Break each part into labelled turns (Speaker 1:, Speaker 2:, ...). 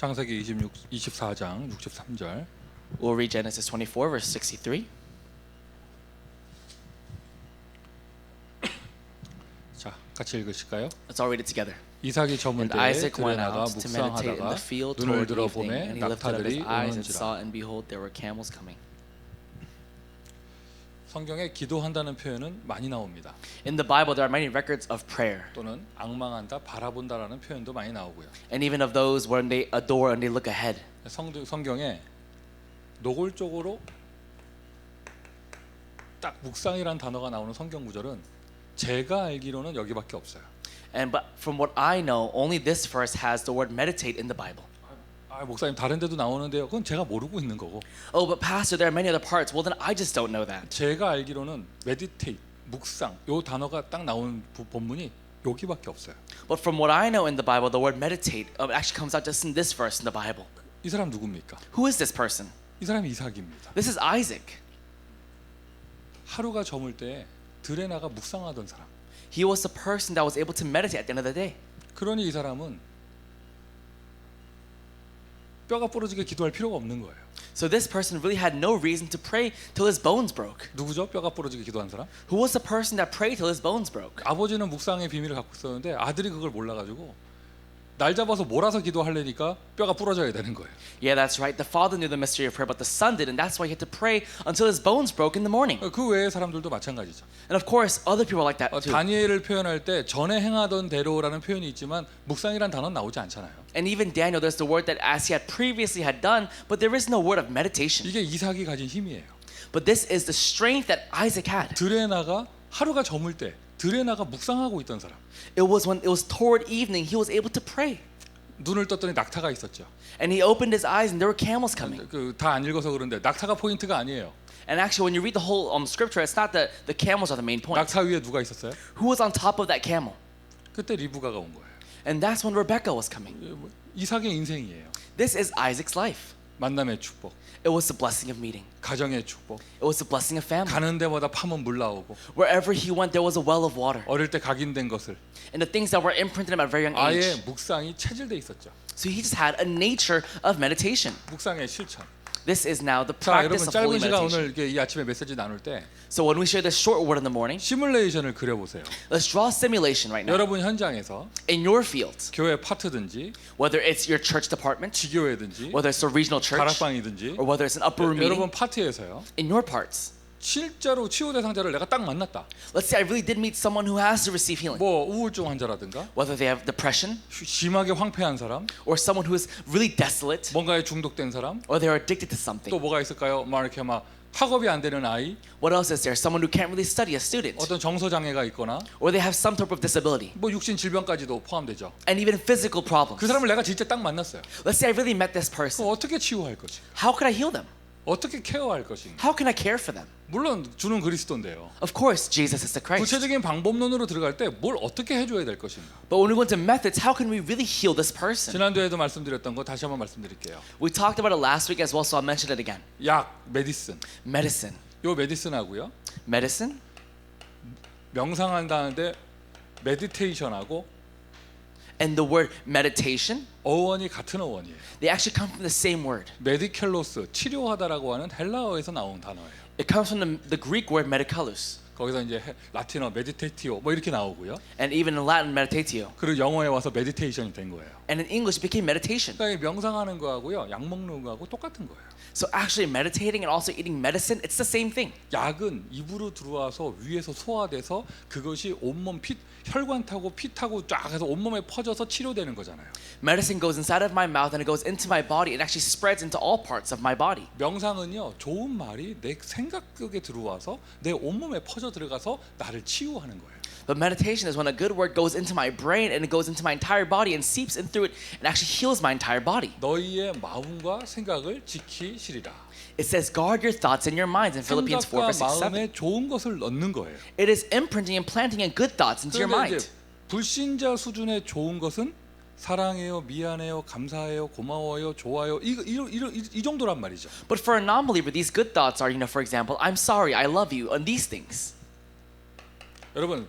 Speaker 1: 창세기 24장 63절.
Speaker 2: We'll read Genesis 24, verse 63.
Speaker 1: 자, 같이 읽으실까요?
Speaker 2: Let's all read it together.
Speaker 1: 이삭이 저물
Speaker 2: And
Speaker 1: 때에
Speaker 2: Isaac went
Speaker 1: 들에 나가
Speaker 2: out to meditate in
Speaker 1: 묵상하다가
Speaker 2: the field
Speaker 1: 눈을
Speaker 2: toward
Speaker 1: 들어
Speaker 2: evening,
Speaker 1: 보매
Speaker 2: and he lifted up his
Speaker 1: 낙타들이
Speaker 2: eyes and
Speaker 1: 오는지라.
Speaker 2: saw, and behold, there were camels coming.
Speaker 1: 성경에 기도한다는 표현은 많이 나옵니다.
Speaker 2: In the Bible, there are many records of prayer,
Speaker 1: 또는 앙망한다, 바라본다라는 표현도 많이 나오고요.
Speaker 2: and even of those when they adore and they look ahead.
Speaker 1: 성경에 노골적으로 딱 묵상이란 단어가 나오는 성경 구절은 제가 알기로는 여기밖에 없어요.
Speaker 2: But from what I know, only this verse has the word meditate in the Bible.
Speaker 1: 목사님 다른 데도 나오는데요. 그건 제가 모르고 있는 거고.
Speaker 2: Oh, but pastor, there are many other parts. Well, then I just don't know that.
Speaker 1: 제가 알기로는 meditate, 묵상 요 단어가 딱 나온 본문이 여기밖에 없어요.
Speaker 2: But from what I know in the Bible, the word meditate actually comes out just in this verse in the Bible.
Speaker 1: 이 사람 누굽니까?
Speaker 2: Who is this person?
Speaker 1: 이 사람이 이삭입니다.
Speaker 2: This is Isaac.
Speaker 1: 하루가 저물 때 들에 나가 묵상하던 사람.
Speaker 2: He was the person that was able to meditate at the end of the day.
Speaker 1: 그러니 이 사람은 뼈가 부러지게 기도할 필요가 없는 거예요.
Speaker 2: So this person really had no reason to pray till his bones broke.
Speaker 1: 누구죠? 뼈가 부러지게 기도한 사람?
Speaker 2: Who was the person that prayed till his bones broke?
Speaker 1: 아버지는 묵상의 비밀을 갖고 있었는데 아들이 그걸 몰라가지고 날 잡아서 몰아서 기도하려니까 뼈가 부러져야 되는 거예요.
Speaker 2: Yeah, that's right. The father knew the mystery of prayer, but the son didn't. That's why he had to pray until his bones broke in the morning.
Speaker 1: 그 외의 사람들도 마찬가지죠.
Speaker 2: And of course, other people are like that too.
Speaker 1: 다니엘을 표현할 때 전에 행하던 대로라는 표현이 있지만 묵상이란 단어는 나오지 않잖아요.
Speaker 2: And even Daniel, there's the word that as he had previously had done, but there is no word of meditation.
Speaker 1: 이게 이삭이 가진 힘이에요.
Speaker 2: But this is the strength that Isaac had.
Speaker 1: 들에 나가 하루가 저물 때 들에 나가 묵상하고 있던 사람.
Speaker 2: It was when it was toward evening he was able to pray.
Speaker 1: 눈을 떴더니 낙타가 있었죠.
Speaker 2: And he opened his eyes and there were camels coming.
Speaker 1: 다 안 읽어서 그런데 낙타가 포인트가 아니에요.
Speaker 2: And actually, when you read the whole scripture, it's not that the camels are the main point.
Speaker 1: 낙타 위에 누가 있었어요?
Speaker 2: Who was on top of that camel?
Speaker 1: 그때 리브가가 온 거예요.
Speaker 2: And that's when Rebecca was coming.
Speaker 1: 이삭의 인생이에요.
Speaker 2: This is Isaac's life.
Speaker 1: 만남의 축복,
Speaker 2: It was the blessing of meeting.
Speaker 1: 가정의 축복.
Speaker 2: It was the blessing of family.
Speaker 1: 가는 데마다 파면 물 나오고
Speaker 2: Wherever he went, there was a well of water.
Speaker 1: 어릴 때 각인된 것을
Speaker 2: And the things that were imprinted in him at a very young
Speaker 1: 아예
Speaker 2: age.
Speaker 1: 묵상이 체질돼 있었죠.
Speaker 2: So he just had a nature of meditation.
Speaker 1: 묵상의 실천.
Speaker 2: This is now the
Speaker 1: 자,
Speaker 2: practice
Speaker 1: 여러분
Speaker 2: of holy
Speaker 1: 짧은 시간
Speaker 2: meditation.
Speaker 1: 오늘 이렇게 이 아침에 메시지 나눌 때
Speaker 2: So when we share this short word in the morning,
Speaker 1: 시뮬레이션을 그려보세요.
Speaker 2: let's draw a simulation right now.
Speaker 1: 여러분 현장에서
Speaker 2: In your field,
Speaker 1: 교회 파트든지
Speaker 2: whether it's your church department,
Speaker 1: 지교회든지
Speaker 2: whether it's a regional church,
Speaker 1: 다락방이든지
Speaker 2: or whether it's an upper room
Speaker 1: 여러분
Speaker 2: meeting,
Speaker 1: 파트에서요.
Speaker 2: in your parts,
Speaker 1: 실제로 치유 대상자를 내가 딱 만났다.
Speaker 2: let's say I really did meet someone who has to receive healing.
Speaker 1: 뭐 우울증 환자라든가
Speaker 2: Whether they have depression,
Speaker 1: 심하게 황폐한 사람,
Speaker 2: or someone who is really desolate,
Speaker 1: 뭔가에 중독된 사람,
Speaker 2: or they're addicted to
Speaker 1: 또
Speaker 2: something.
Speaker 1: 뭐가 있을까요? 막 이렇게 막 학업이 안 되는 아이,
Speaker 2: What else is there? Someone who can't really study, a student,
Speaker 1: 어떤 정서 장애가 있거나
Speaker 2: or they have some type of disability,
Speaker 1: 뭐 육신 질병까지도 포함되죠.
Speaker 2: and even physical problems.
Speaker 1: 그 사람을 내가 진짜 딱 만났어요.
Speaker 2: Let's say I really met this
Speaker 1: 그럼
Speaker 2: person.
Speaker 1: 어떻게 치유할 것인가?
Speaker 2: How could I heal them?
Speaker 1: 어떻게 케어할 것인가?
Speaker 2: How can I care for them?
Speaker 1: 물론 주는 그리스도인데요.
Speaker 2: Of course, Jesus is the Christ.
Speaker 1: 구체적인 방법론으로 들어갈 때 뭘 어떻게 해줘야 될 것인가?
Speaker 2: But when we go into methods, how can we really heal this person?
Speaker 1: 지난주에도 말씀드렸던 거 다시 한번 말씀드릴게요.
Speaker 2: We talked about it last week as well, so I'll mention it again.
Speaker 1: 약, 메디슨.
Speaker 2: Medicine.
Speaker 1: 요 메디슨하고요.
Speaker 2: Medicine
Speaker 1: 명상한다는데 메디테이션하고
Speaker 2: and the word meditation,
Speaker 1: 어원이 같은 어원이에요.
Speaker 2: they actually come from the same word.
Speaker 1: 메디켈로스, 치료하다라고 하는 헬라어에서 나온 단어예요.
Speaker 2: It comes from the Greek word medicalos,
Speaker 1: 거기서 이제 라틴어 메디테티오 뭐 이렇게 나오고요.
Speaker 2: and even in Latin meditatio,
Speaker 1: 그리고 영어에 와서 메디테이션이 된 거예요.
Speaker 2: and in English it became meditation.
Speaker 1: 그러니까 이 명상하는 거하고요, 약 먹는 거하고 똑같은 거예요.
Speaker 2: So actually meditating and also eating medicine, it's the same thing.
Speaker 1: 약은 입으로 들어와서 위에서 소화돼서 그것이 온몸 피 혈관 타고 피 타고 쫙 해서 온몸에 퍼져서 치료되는 거잖아요.
Speaker 2: Medicine goes inside of my mouth and it goes into my body. It actually spreads into all parts of my body.
Speaker 1: 명상은요, 좋은 말이 내 생각 속에 들어와서 내 온몸에 퍼져 들어가서 나를 치유하는 거예요.
Speaker 2: But meditation is when a good word goes into my brain and it goes into my entire body and seeps in through it and actually heals my entire body.
Speaker 1: 너희의 마음과 생각을 지키시리라.
Speaker 2: It says, guard your thoughts and your minds in Philippians 4,
Speaker 1: 생각과
Speaker 2: verse 6, 7.
Speaker 1: 마음에 좋은 것을 넣는 거예요.
Speaker 2: It is imprinting and planting in good thoughts into your
Speaker 1: 그런데
Speaker 2: mind.
Speaker 1: 이제 불신자 수준의 좋은 것은 사랑해요, 미안해요, 감사해요, 고마워요, 좋아요 이 정도란 말이죠.
Speaker 2: But for a non-believer, these good thoughts are, for example, I'm sorry, I love you, and these things.
Speaker 1: 여러분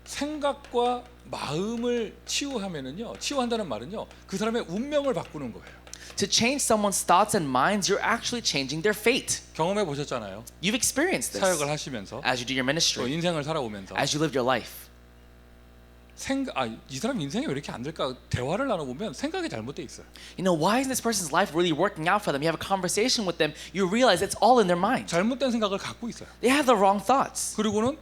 Speaker 1: 생각과 마음을 치유하면은요, 치유한다는 말은요, 그 사람의 운명을 바꾸는 거예요.
Speaker 2: To change someone's thoughts and minds, you're actually changing their fate.
Speaker 1: 경험해 보셨잖아요.
Speaker 2: You've experienced this
Speaker 1: 사역을 하시면서
Speaker 2: as you do your
Speaker 1: 또
Speaker 2: ministry,
Speaker 1: 인생을 살아오면서
Speaker 2: as you live your life.
Speaker 1: 이 사람 인생이 왜 이렇게 안 될까? 대화를 나눠보면 생각이 잘못돼 있어요.
Speaker 2: You know, why isn't this person's life really working out for them? You have a conversation with them, you realize it's all in their mind.
Speaker 1: 잘못된 생각을 갖고 있어요.
Speaker 2: They have the wrong thoughts.
Speaker 1: 그리고는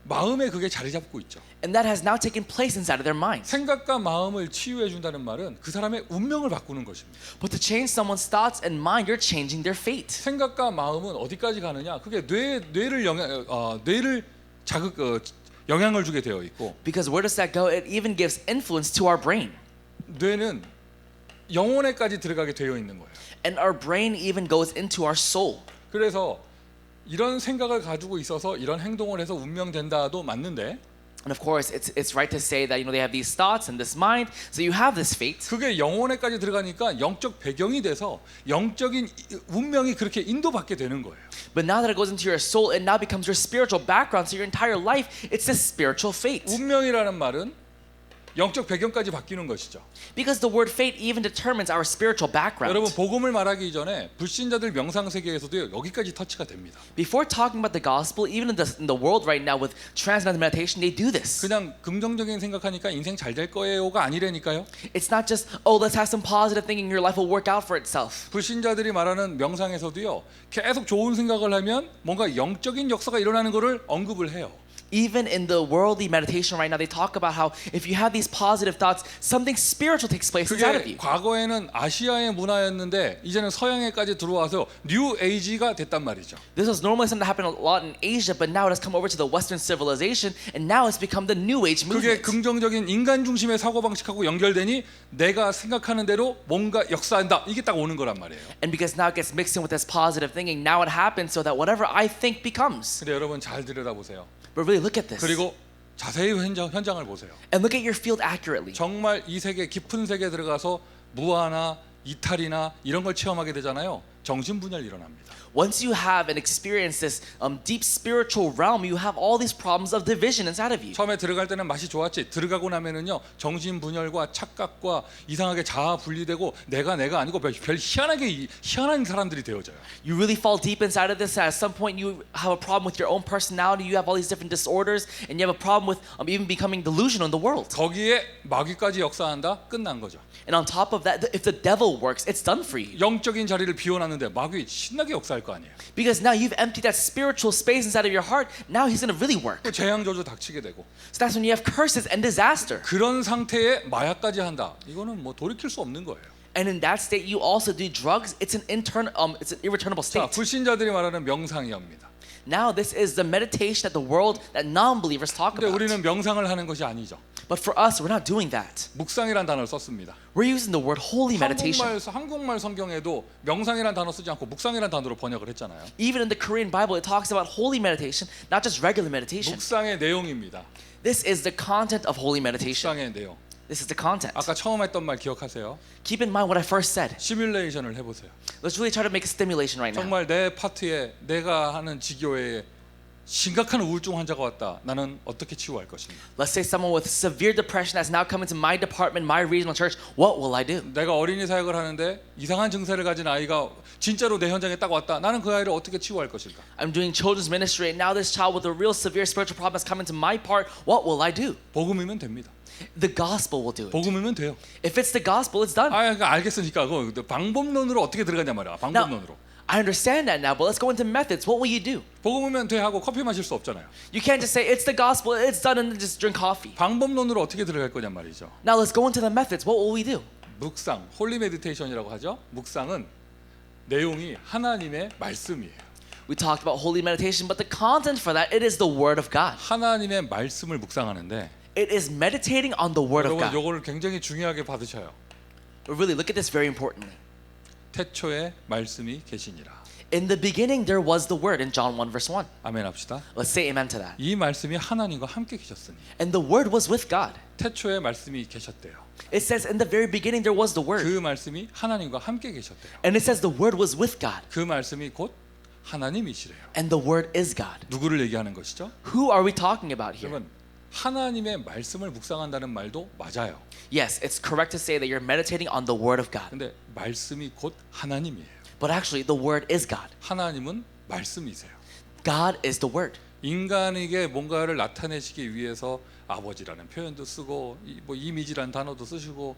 Speaker 1: 마음에 그게 자리 잡고 있죠.
Speaker 2: And that has now taken place inside of their mind.
Speaker 1: 생각과 마음을 치유해 준다는 말은 그 사람의 운명을 바꾸는 것입니다.
Speaker 2: But to change someone's thoughts and mind, you're changing their fate.
Speaker 1: 생각과 마음은 어디까지 가느냐? 그게 뇌를 영향을 주게 되어 있고
Speaker 2: Because where does that go? It even gives influence to our brain.
Speaker 1: 뇌는 영혼에까지 들어가게 되어 있는 거예요.
Speaker 2: And our brain even goes into our soul.
Speaker 1: 그래서 이런 생각을 가지고 있어서 이런 행동을 해서 운명된다도 맞는데
Speaker 2: And of course, it's right to say that they have these thoughts and this mind, so you have this fate.
Speaker 1: 그게 영혼에까지 들어가니까 영적 배경이 돼서 영적인 운명이 그렇게 인도받게 되는 거예요.
Speaker 2: But now that it goes into your soul, it now becomes your spiritual background. So your entire life, it's this spiritual fate.
Speaker 1: 운명이라는 말은 영적 배경까지 바뀌는 것이죠.
Speaker 2: Because the word fate even determines our spiritual background.
Speaker 1: 여러분 복음을 말하기 이전에 불신자들 명상 세계에서도 여기까지 터치가 됩니다.
Speaker 2: Before talking about the gospel, even in the world right now with transcendental meditation, they do this.
Speaker 1: 그냥 긍정적인 생각하니까 인생 잘 될 거예요가 아니라니까요.
Speaker 2: It's not just, oh, let's have some positive thinking, your life will work out for itself.
Speaker 1: 불신자들이 말하는 명상에서도요. 계속 좋은 생각을 하면 뭔가 영적인 역사가 일어나는 것을 언급을 해요.
Speaker 2: Even in the worldly meditation right now, they talk about how if you have these positive thoughts, something spiritual takes place inside of
Speaker 1: 그게
Speaker 2: you.
Speaker 1: 과거에는 아시아의 문화였는데 이제는 서양에까지 들어와서 뉴 에이지가 됐단 말이죠.
Speaker 2: This was normally something that happened a lot in Asia, but now it has come over to the Western civilization, and now it's become the New Age
Speaker 1: 그게
Speaker 2: movement.
Speaker 1: 긍정적인 인간 중심의 사고 방식하고 연결되니 내가 생각하는 대로 뭔가 역사한다. 이게 딱 오는 거란 말이에요.
Speaker 2: And because now it gets mixed in with this positive thinking, now it happens so that whatever I think becomes.
Speaker 1: 근데 여러분 잘 들여다보세요.
Speaker 2: But really look at this.
Speaker 1: 그리고 자세히 현장을 보세요.
Speaker 2: And look at your field accurately.
Speaker 1: 정말 이 세계 깊은 세계에 들어가서 무아나 이탈이나 이런 걸 체험하게 되잖아요. 정신분열 일어납니다.
Speaker 2: Once you have and experience this deep spiritual realm, you have all these problems of division inside of you.
Speaker 1: 처음에 들어갈 때는 맛이 좋았지. 들어가고 나면은요 정신분열과 착각과 이상하게 자아 분리되고 내가 아니고 별 희한한 사람들이 되어져요.
Speaker 2: You really fall deep inside of this. At some point, you have a problem with your own personality. You have all these different disorders, and you have a problem with even becoming delusional in the world.
Speaker 1: 거기에 마귀까지 역사한다. 끝난 거죠.
Speaker 2: And on top of that, if the devil works, it's done for you.
Speaker 1: 영적인 자리를 비워놨는데 마귀 신나게 역사할 거 아니에요.
Speaker 2: Because now you've emptied that spiritual space inside of your heart. Now he's going to really work.
Speaker 1: 또 재앙 저주 닥치게 되고
Speaker 2: So that's when you have curses and disaster.
Speaker 1: 그런 상태에 마약까지 한다. 이거는 뭐 돌이킬 수 없는 거예요.
Speaker 2: And in that state, you also do drugs. It's an irreturnable
Speaker 1: 자,
Speaker 2: state.
Speaker 1: 불신자들이 말하는 명상이옵니다.
Speaker 2: Now this is the meditation that the world, that non-believers talk
Speaker 1: 근데
Speaker 2: about.
Speaker 1: 우리는 명상을 하는 것이 아니죠.
Speaker 2: But for us, we're not doing that.
Speaker 1: 묵상이란 단어를 썼습니다.
Speaker 2: We're using the word holy meditation.
Speaker 1: 한국말 성경에도 명상이란 단어 쓰지 않고 묵상이란 단어로 번역을 했잖아요.
Speaker 2: Even in the Korean Bible, it talks about holy meditation, not just regular meditation.
Speaker 1: 묵상의 내용입니다.
Speaker 2: This is the content of holy meditation.
Speaker 1: 묵상의 내용.
Speaker 2: This is the content.
Speaker 1: 아까 처음 했던 말 기억하세요?
Speaker 2: Keep in mind what I first said.
Speaker 1: 시뮬레이션을 해보세요.
Speaker 2: Let's really try to make a stimulation right now.
Speaker 1: 정말 내 파트에 내가 하는 지교회에 심각한 우울증 환자가 왔다. 나는 어떻게 치유할 것인가?
Speaker 2: Let's say someone with severe depression has now come into my department, my regional church. What will I do?
Speaker 1: 내가 어린이 사역을 하는데 이상한 증세를 가진 아이가 진짜로 내 현장에 딱 왔다. 나는 그 아이를 어떻게 치유할 것일까?
Speaker 2: I'm doing children's ministry, and now this child with a real severe spiritual problem has come into my part. What will I do?
Speaker 1: 복음이면 됩니다.
Speaker 2: The gospel will do it.
Speaker 1: 복음이면 돼요.
Speaker 2: If it's the gospel, it's done.
Speaker 1: 그러니까 알겠으니까 그 방법론으로 어떻게 들어가냐 말이야. 방법론으로.
Speaker 2: I understand that now, but let's go into methods. What will you do?
Speaker 1: 복음이면 돼 하고 커피 마실 수 없잖아요.
Speaker 2: You can't just say it's the gospel, it's done, and then just drink coffee.
Speaker 1: 방법론으로 어떻게 들어갈 거냐 말이죠.
Speaker 2: Now let's go into the methods. What will we do?
Speaker 1: 묵상, 홀리 메디테이션이라고 하죠. 묵상은 내용이 하나님의 말씀이에요.
Speaker 2: We talked about holy meditation, but the content for that, it is the word of God.
Speaker 1: 하나님의 말씀을 묵상하는데
Speaker 2: It is meditating on the word of
Speaker 1: 여러분
Speaker 2: God.
Speaker 1: 이거를 굉장히 중요하게 받으셔요.
Speaker 2: But really, look at this very importantly.
Speaker 1: 태초에 말씀이 계시니라.
Speaker 2: In the beginning, there was the word in John 1 verse 1.
Speaker 1: 아멘 합시다.
Speaker 2: Let's say amen to that.
Speaker 1: 이 말씀이 하나님과 함께 계셨으니
Speaker 2: And the word was with God.
Speaker 1: 태초에 말씀이 계셨대요.
Speaker 2: It says in the very beginning, there was the word.
Speaker 1: 그 말씀이 하나님과 함께 계셨대요.
Speaker 2: And it says the word was with God.
Speaker 1: 그 말씀이 곧 하나님이시래요.
Speaker 2: And the word is God.
Speaker 1: 누구를 얘기하는 것이죠?
Speaker 2: Who are we talking about here?
Speaker 1: 여러분 하나님의 말씀을 묵상한다는 말도 맞아요.
Speaker 2: Yes, it's correct to say that you're meditating on the word of God.
Speaker 1: 근데 말씀이 곧 하나님이에요.
Speaker 2: But actually, the Word is God.
Speaker 1: 하나님은 말씀이세요.
Speaker 2: God is the Word.
Speaker 1: 인간에게 뭔가를 나타내시기 위해서 아버지라는 표현도 쓰고 뭐 이미지라는 단어도 쓰시고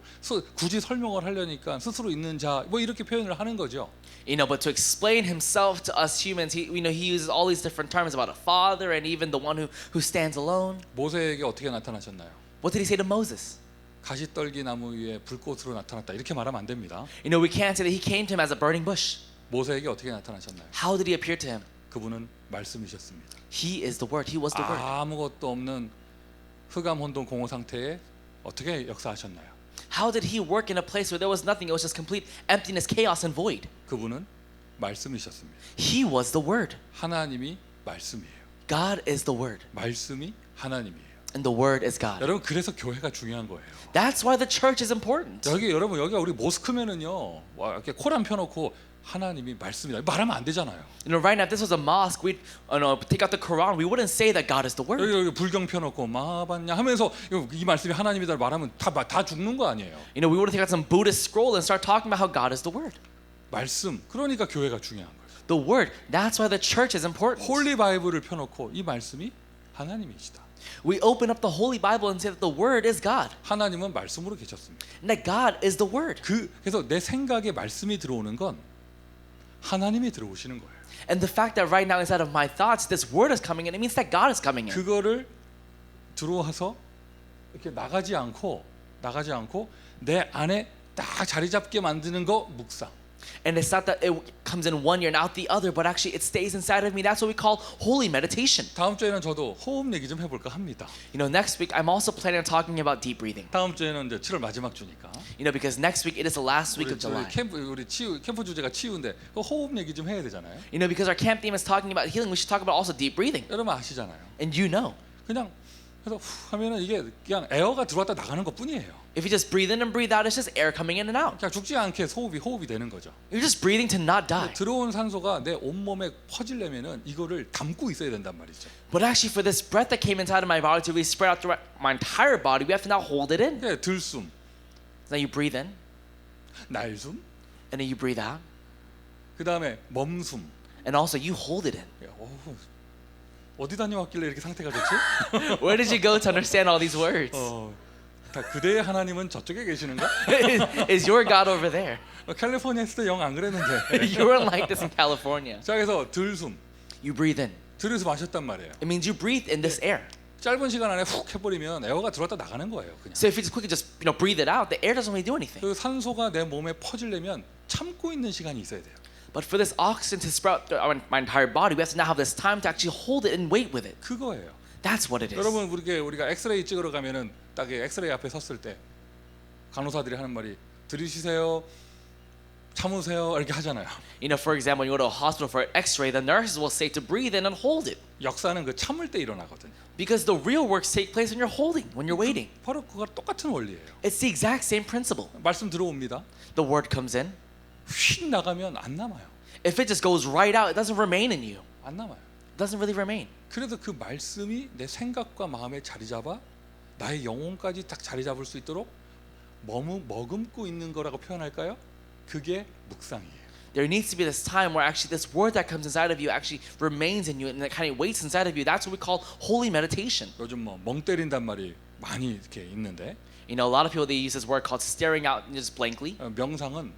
Speaker 1: 굳이 설명을 하려니까 스스로 있는 자 뭐 이렇게 표현을 하는 거죠.
Speaker 2: You know, but to explain himself to us humans, he uses all these different terms about a father and even the one who stands alone.
Speaker 1: 모세에게 어떻게 나타나셨나요?
Speaker 2: What did he say to Moses?
Speaker 1: 가시떨기 나무 위에 불꽃으로 나타났다 이렇게 말하면 안 됩니다.
Speaker 2: You know, we can't say that he came to him as a burning bush.
Speaker 1: 모세에게 어떻게 나타나셨나요?
Speaker 2: How did he appear to him?
Speaker 1: 그분은 말씀이셨습니다.
Speaker 2: He is the Word. He was the Word.
Speaker 1: 아무것도 없는 흑암 혼돈 공허 상태에 어떻게 역사하셨나요?
Speaker 2: How did he work in a place where there was nothing? It was just complete emptiness, chaos, and void.
Speaker 1: 그분은 말씀이셨습니다.
Speaker 2: He was the Word.
Speaker 1: 하나님이 말씀이에요.
Speaker 2: God is the Word.
Speaker 1: 말씀이 하나님이에요.
Speaker 2: And the Word is God.
Speaker 1: 여러분 그래서 교회가 중요한 거예요.
Speaker 2: That's why the church is important.
Speaker 1: 여러분 여기가 우리 모스크면은요 와, 이렇게 코란 펴놓고 하나님이 말씀이다 말하면 안 되잖아요.
Speaker 2: You know, right now, if this was a mosque, we'd take out the Quran. We wouldn't say that God is the Word.
Speaker 1: 여기 불경 펴놓고 마봤냐 하면서 이 말씀이 하나님이다 말하면 다 죽는 거 아니에요.
Speaker 2: You know, we wouldn't take out some Buddhist scroll and start talking about how God is the Word.
Speaker 1: 말씀 그러니까 교회가 중요한 거예요.
Speaker 2: The Word. That's why the church is important.
Speaker 1: 홀리 바이블을 펴놓고 이 말씀이 하나님이시다.
Speaker 2: We open up the Holy Bible and say that the Word is God.
Speaker 1: 하나님은 말씀으로 계셨습니다.
Speaker 2: And that God is the Word.
Speaker 1: 그래서 내 생각에 말씀이 들어오는 건 하나님이 들어오시는 거예요.
Speaker 2: And the fact that right now inside of my thoughts, this Word is coming in, it means that God is coming in.
Speaker 1: 그거를 들어와서 이렇게 나가지 않고 내 안에 딱 자리 잡게 만드는 거 묵상.
Speaker 2: And it's not that it comes in one ear and out the other, but actually it stays inside of me. That's what we call holy meditation.
Speaker 1: 다음 주에는 저도 호흡 얘기 좀 해볼까 합니다.
Speaker 2: You know, next week I'm also planning on talking about deep breathing.
Speaker 1: 다음 주에는 이제 7월 마지막 주니까.
Speaker 2: You know, because next week it is the last week of July.
Speaker 1: 우리 캠프 주제가 치유인데 그 호흡 얘기 좀 해야 되잖아요.
Speaker 2: You know, because our camp theme is talking about healing, we should talk about also deep breathing.
Speaker 1: 여러분 아시잖아요.
Speaker 2: And you know,
Speaker 1: 그냥 그래서 후 하면은 이게 그냥 에어가 들어왔다 나가는 것뿐이에요.
Speaker 2: if you just breathe in and breathe out, it's just air coming in and out.
Speaker 1: 그냥 죽지 않게 호흡이 되는 거죠.
Speaker 2: You're just breathing to not die.
Speaker 1: 들어온 산소가 내 온몸에 퍼지려면은 이거를 담고 있어야 된단 말이죠.
Speaker 2: But actually, for this breath that came inside of my body to really spread out throughout my entire body, we have to now hold it in.
Speaker 1: 네, 들숨,
Speaker 2: So now you breathe in,
Speaker 1: 날숨,
Speaker 2: and then you breathe out,
Speaker 1: 그 다음에 멈숨.
Speaker 2: and also you hold it in.
Speaker 1: 어디 다녀왔길래 이렇게 상태가 좋지?
Speaker 2: Where did you go to understand all these words?
Speaker 1: 다 그대의 하나님은 저쪽에 계시는가?
Speaker 2: Is your God over there?
Speaker 1: 캘리포니아 있을 때 영 안 그랬는데.
Speaker 2: You weren't like this in California.
Speaker 1: 자, 그래서 들숨,
Speaker 2: You breathe in.
Speaker 1: 들여서 마셨단 말이에요.
Speaker 2: It means you breathe in this air.
Speaker 1: 짧은 시간 안에 훅 해버리면 에어가 들어왔다 나가는 거예요. 그냥.
Speaker 2: So if you just quickly just breathe it out, the air doesn't really do anything.
Speaker 1: 그 산소가 내 몸에 퍼지려면 참고 있는 시간이 있어야 돼요.
Speaker 2: But for this oxygen to sprout throughout my entire body, we have to now have this time to actually hold it and wait with it.
Speaker 1: 그거예요.
Speaker 2: That's what it is.
Speaker 1: 여러분 우리가 엑스레이 찍으러 가면은 딱 엑스레이 앞에 섰을 때 간호사들이 하는 말이 들이쉬세요, 참으세요 이렇게 하잖아요.
Speaker 2: You know, for example, when you go to a hospital for an X-ray, the nurses will say to breathe in and hold it,
Speaker 1: 역사는 그 참을 때 일어나거든요.
Speaker 2: because the real works take place when you're holding, when you're waiting.
Speaker 1: 바로 그거 똑같은 원리예요.
Speaker 2: It's the exact same principle.
Speaker 1: 말씀 들어옵니다.
Speaker 2: The word comes in.
Speaker 1: 휙 나가면 안 남아요.
Speaker 2: If it just goes right out, it doesn't remain in you.
Speaker 1: 안 남아요.
Speaker 2: It doesn't really remain.
Speaker 1: 그래서 그 말씀이 내 생각과 마음에 자리 잡아 나의 영혼까지 딱 자리 잡을 수 있도록 머금고 있는 거라고 표현할까요? 그게 묵상이에요.
Speaker 2: There needs to be this time where actually this word that comes inside of you actually remains in you and it kind of waits inside of you. That's what we call holy meditation.
Speaker 1: 요즘 멍 때린단 말이 많이 이렇게 있는데
Speaker 2: You know, a lot of people, they use this word called staring out just blankly.
Speaker 1: 명상은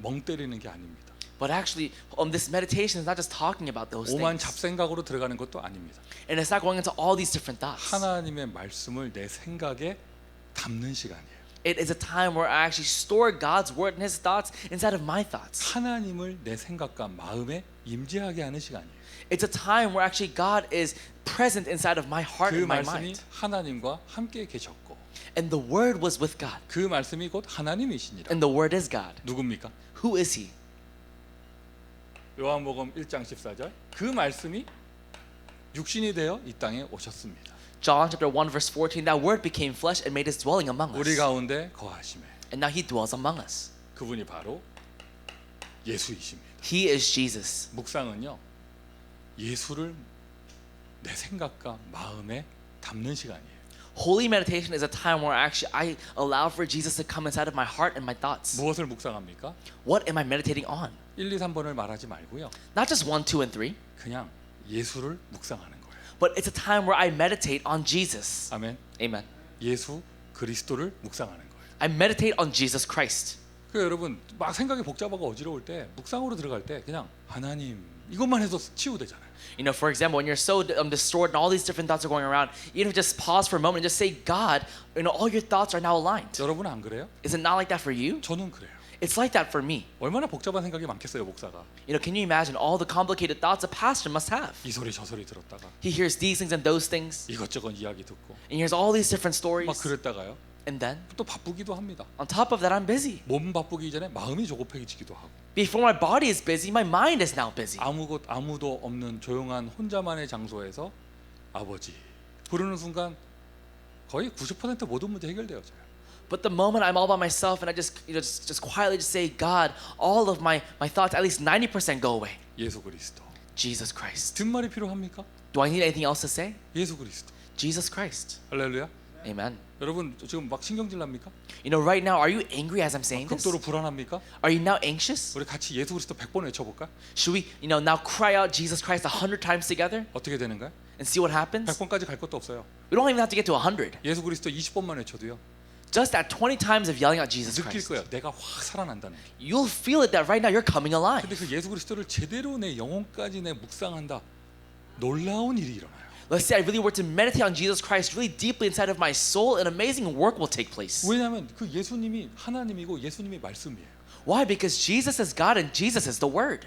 Speaker 1: 멍 때리는 게 아닙니다.
Speaker 2: But actually, this meditation is not just talking about those
Speaker 1: 오만
Speaker 2: things.
Speaker 1: 잡생각으로 들어가는 것도 아닙니다.
Speaker 2: And it's not going into all these different thoughts.
Speaker 1: 하나님의 말씀을 내 생각에 담는 시간이에요.
Speaker 2: It is a time where I actually store God's word and His thoughts inside of my thoughts.
Speaker 1: 하나님을 내 생각과 마음에 임재하게 하는 시간이에요.
Speaker 2: It's a time where actually God is present inside of my heart
Speaker 1: 그
Speaker 2: and my
Speaker 1: 말씀이
Speaker 2: mind.
Speaker 1: 하나님과 함께 계셨고
Speaker 2: And the word was with God.
Speaker 1: 그 말씀이 곧 하나님이시니라.
Speaker 2: And the word is God.
Speaker 1: 누굽니까?
Speaker 2: Who is He?
Speaker 1: 요한복음 1장 14절 그 말씀이 육신이 되어 이 땅에 오셨습니다.
Speaker 2: John chapter 1 verse 14, that word became flesh and made His dwelling among
Speaker 1: 우리
Speaker 2: us.
Speaker 1: 가운데 거하심에
Speaker 2: And now He dwells among us.
Speaker 1: 그분이 바로 예수이십니다.
Speaker 2: He is Jesus.
Speaker 1: 묵상은요 예수를 내 생각과 마음에 담는 시간이에요.
Speaker 2: Holy meditation is a time where actually I allow for Jesus to come inside of my heart and my thoughts.
Speaker 1: 무엇을 묵상합니까?
Speaker 2: What am I meditating on?
Speaker 1: 1, 2, 3번을 말하지 말고요.
Speaker 2: Not just 1, 2, and 3,
Speaker 1: 그냥 예수를 묵상하는 거예요.
Speaker 2: but it's a time where I meditate on Jesus.
Speaker 1: 아멘.
Speaker 2: Amen.
Speaker 1: 예수 그리스도를 묵상하는 거예요.
Speaker 2: I meditate on Jesus Christ.
Speaker 1: 그 여러분 막 생각이 복잡하고 어지러울 때 묵상으로 들어갈 때 그냥 하나님 이것만 해도 치유되잖아요.
Speaker 2: You know, for example, when you're so distorted and all these different thoughts are going around, even if you just pause for a moment and just say, God, you know, all your thoughts are now aligned.
Speaker 1: 여러분은 안 그래요?
Speaker 2: Is it not like that for you?
Speaker 1: 저는 그래요.
Speaker 2: It's like that for me.
Speaker 1: 얼마나 복잡한 생각이 많겠어요, 목사가.
Speaker 2: You know, can you imagine all the complicated thoughts a pastor must have?
Speaker 1: 이 소리 저 소리 들었다가
Speaker 2: He hears these things and those things,
Speaker 1: 이것저것 이야기 듣고
Speaker 2: and he hears all these different stories,
Speaker 1: 막 그랬다가요.
Speaker 2: and then,
Speaker 1: 또 바쁘기도 합니다.
Speaker 2: on top of that, I'm busy.
Speaker 1: 몸 바쁘기 전에 마음이 조급해지기도 하고
Speaker 2: Before my body is busy, my mind is now busy.
Speaker 1: 아무도 없는 조용한 혼자만의 장소에서 아버지 부르는 순간 거의 90% 모든 문제 해결되어져요.
Speaker 2: But the moment I'm all by myself and I just, you know, just quietly just say, God, all of my thoughts, at least 90% go away.
Speaker 1: 예수 그리스도.
Speaker 2: Jesus Christ.
Speaker 1: 뒷말이 필요합니까?
Speaker 2: Do I need anything else to say?
Speaker 1: 예수 그리스도.
Speaker 2: Jesus Christ.
Speaker 1: 할렐루야.
Speaker 2: Amen.
Speaker 1: 여러분 지금 막 신경질 납니까?
Speaker 2: You know, right now, are you angry as I'm saying this?
Speaker 1: 극도로 불안합니까?
Speaker 2: Are you now anxious?
Speaker 1: 우리 같이 예수 그리스도 100번 외쳐볼까?
Speaker 2: Should we, you know, now cry out Jesus Christ 100 times together
Speaker 1: 어떻게 되는가요?
Speaker 2: and see what happens?
Speaker 1: 100번까지 갈 것도 없어요.
Speaker 2: We don't even have to get to 100.
Speaker 1: 예수 그리스도 20번만 외쳐도요.
Speaker 2: Just at 20 times of yelling out Jesus
Speaker 1: 느낄
Speaker 2: Christ,
Speaker 1: 거예요. 내가 확 살아난다는 게.
Speaker 2: you'll feel it that right now you're coming alive.
Speaker 1: 근데 그 예수 그리스도를 제대로 내 영혼까지 내 묵상한다. 놀라운 일이 일어나요.
Speaker 2: Let's say I really were to meditate on Jesus Christ really deeply inside of my soul, an amazing work will take place.
Speaker 1: 왜냐하면 그 예수님이 하나님이고 예수님이 말씀이에요.
Speaker 2: Why? Because Jesus is God and Jesus is the Word.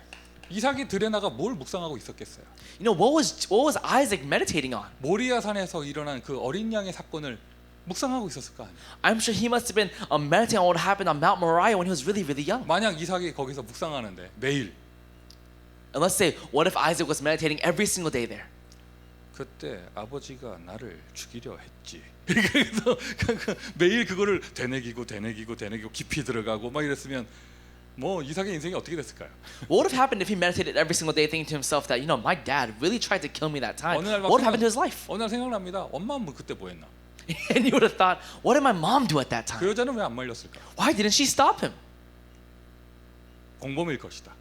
Speaker 1: 이삭이 들에나가 뭘 묵상하고 있었겠어요?
Speaker 2: You know, what was Isaac meditating on?
Speaker 1: 모리아 산에서 일어난 그 어린 양의 사건을 묵상하고 있었을 거 아니에요.
Speaker 2: I'm sure he must have been meditating on what happened on Mount Moriah when he was really, really young.
Speaker 1: 만약 이삭이 거기서 묵상하는데 매일
Speaker 2: And let's say, what if Isaac was meditating every single day there?
Speaker 1: 그때 아버지가 나를 죽이려 했지. 그래서 매일 그거를 되뇌기고 깊이 들어가고 막 이랬으면 뭐 이삭의 인생이 어떻게 됐을까요?
Speaker 2: What would have happened if he meditated every single day thinking to himself that, you know, my dad really tried to kill me that time?
Speaker 1: 어느 날
Speaker 2: What would have happened to his life?
Speaker 1: 어느 날 생각납니다. 엄마 뭐 그때 뭐 했나?
Speaker 2: And he would have thought, what did my mom do at that
Speaker 1: 그
Speaker 2: time?
Speaker 1: 여자는 왜 안 말렸을까?
Speaker 2: Why didn't she stop him?
Speaker 1: 공범일 것이다.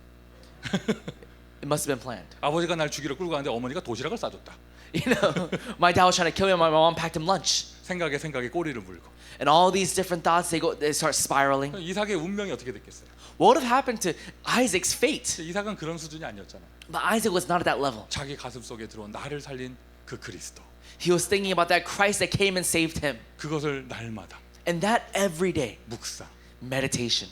Speaker 2: It must have been planned.
Speaker 1: 아버지가 날 죽이러 끌고 가는데 어머니가 도시락을 싸줬다.
Speaker 2: You know, my dad was trying to kill me and my mom packed him lunch.
Speaker 1: 생각에 꼬리를 물고.
Speaker 2: And all these different thoughts, they start spiraling.
Speaker 1: 이삭의 운명이 어떻게 됐겠어요?
Speaker 2: What would have happened to Isaac's fate?
Speaker 1: 이삭은 그런 수준이 아니었잖아요.
Speaker 2: But Isaac was not at that level.
Speaker 1: 자기 가슴 속에 들어온 나를 살린 그 그리스도.
Speaker 2: He was thinking about that Christ that came and saved him.
Speaker 1: 그것을 날마다
Speaker 2: And that every day,
Speaker 1: 묵상.
Speaker 2: meditation.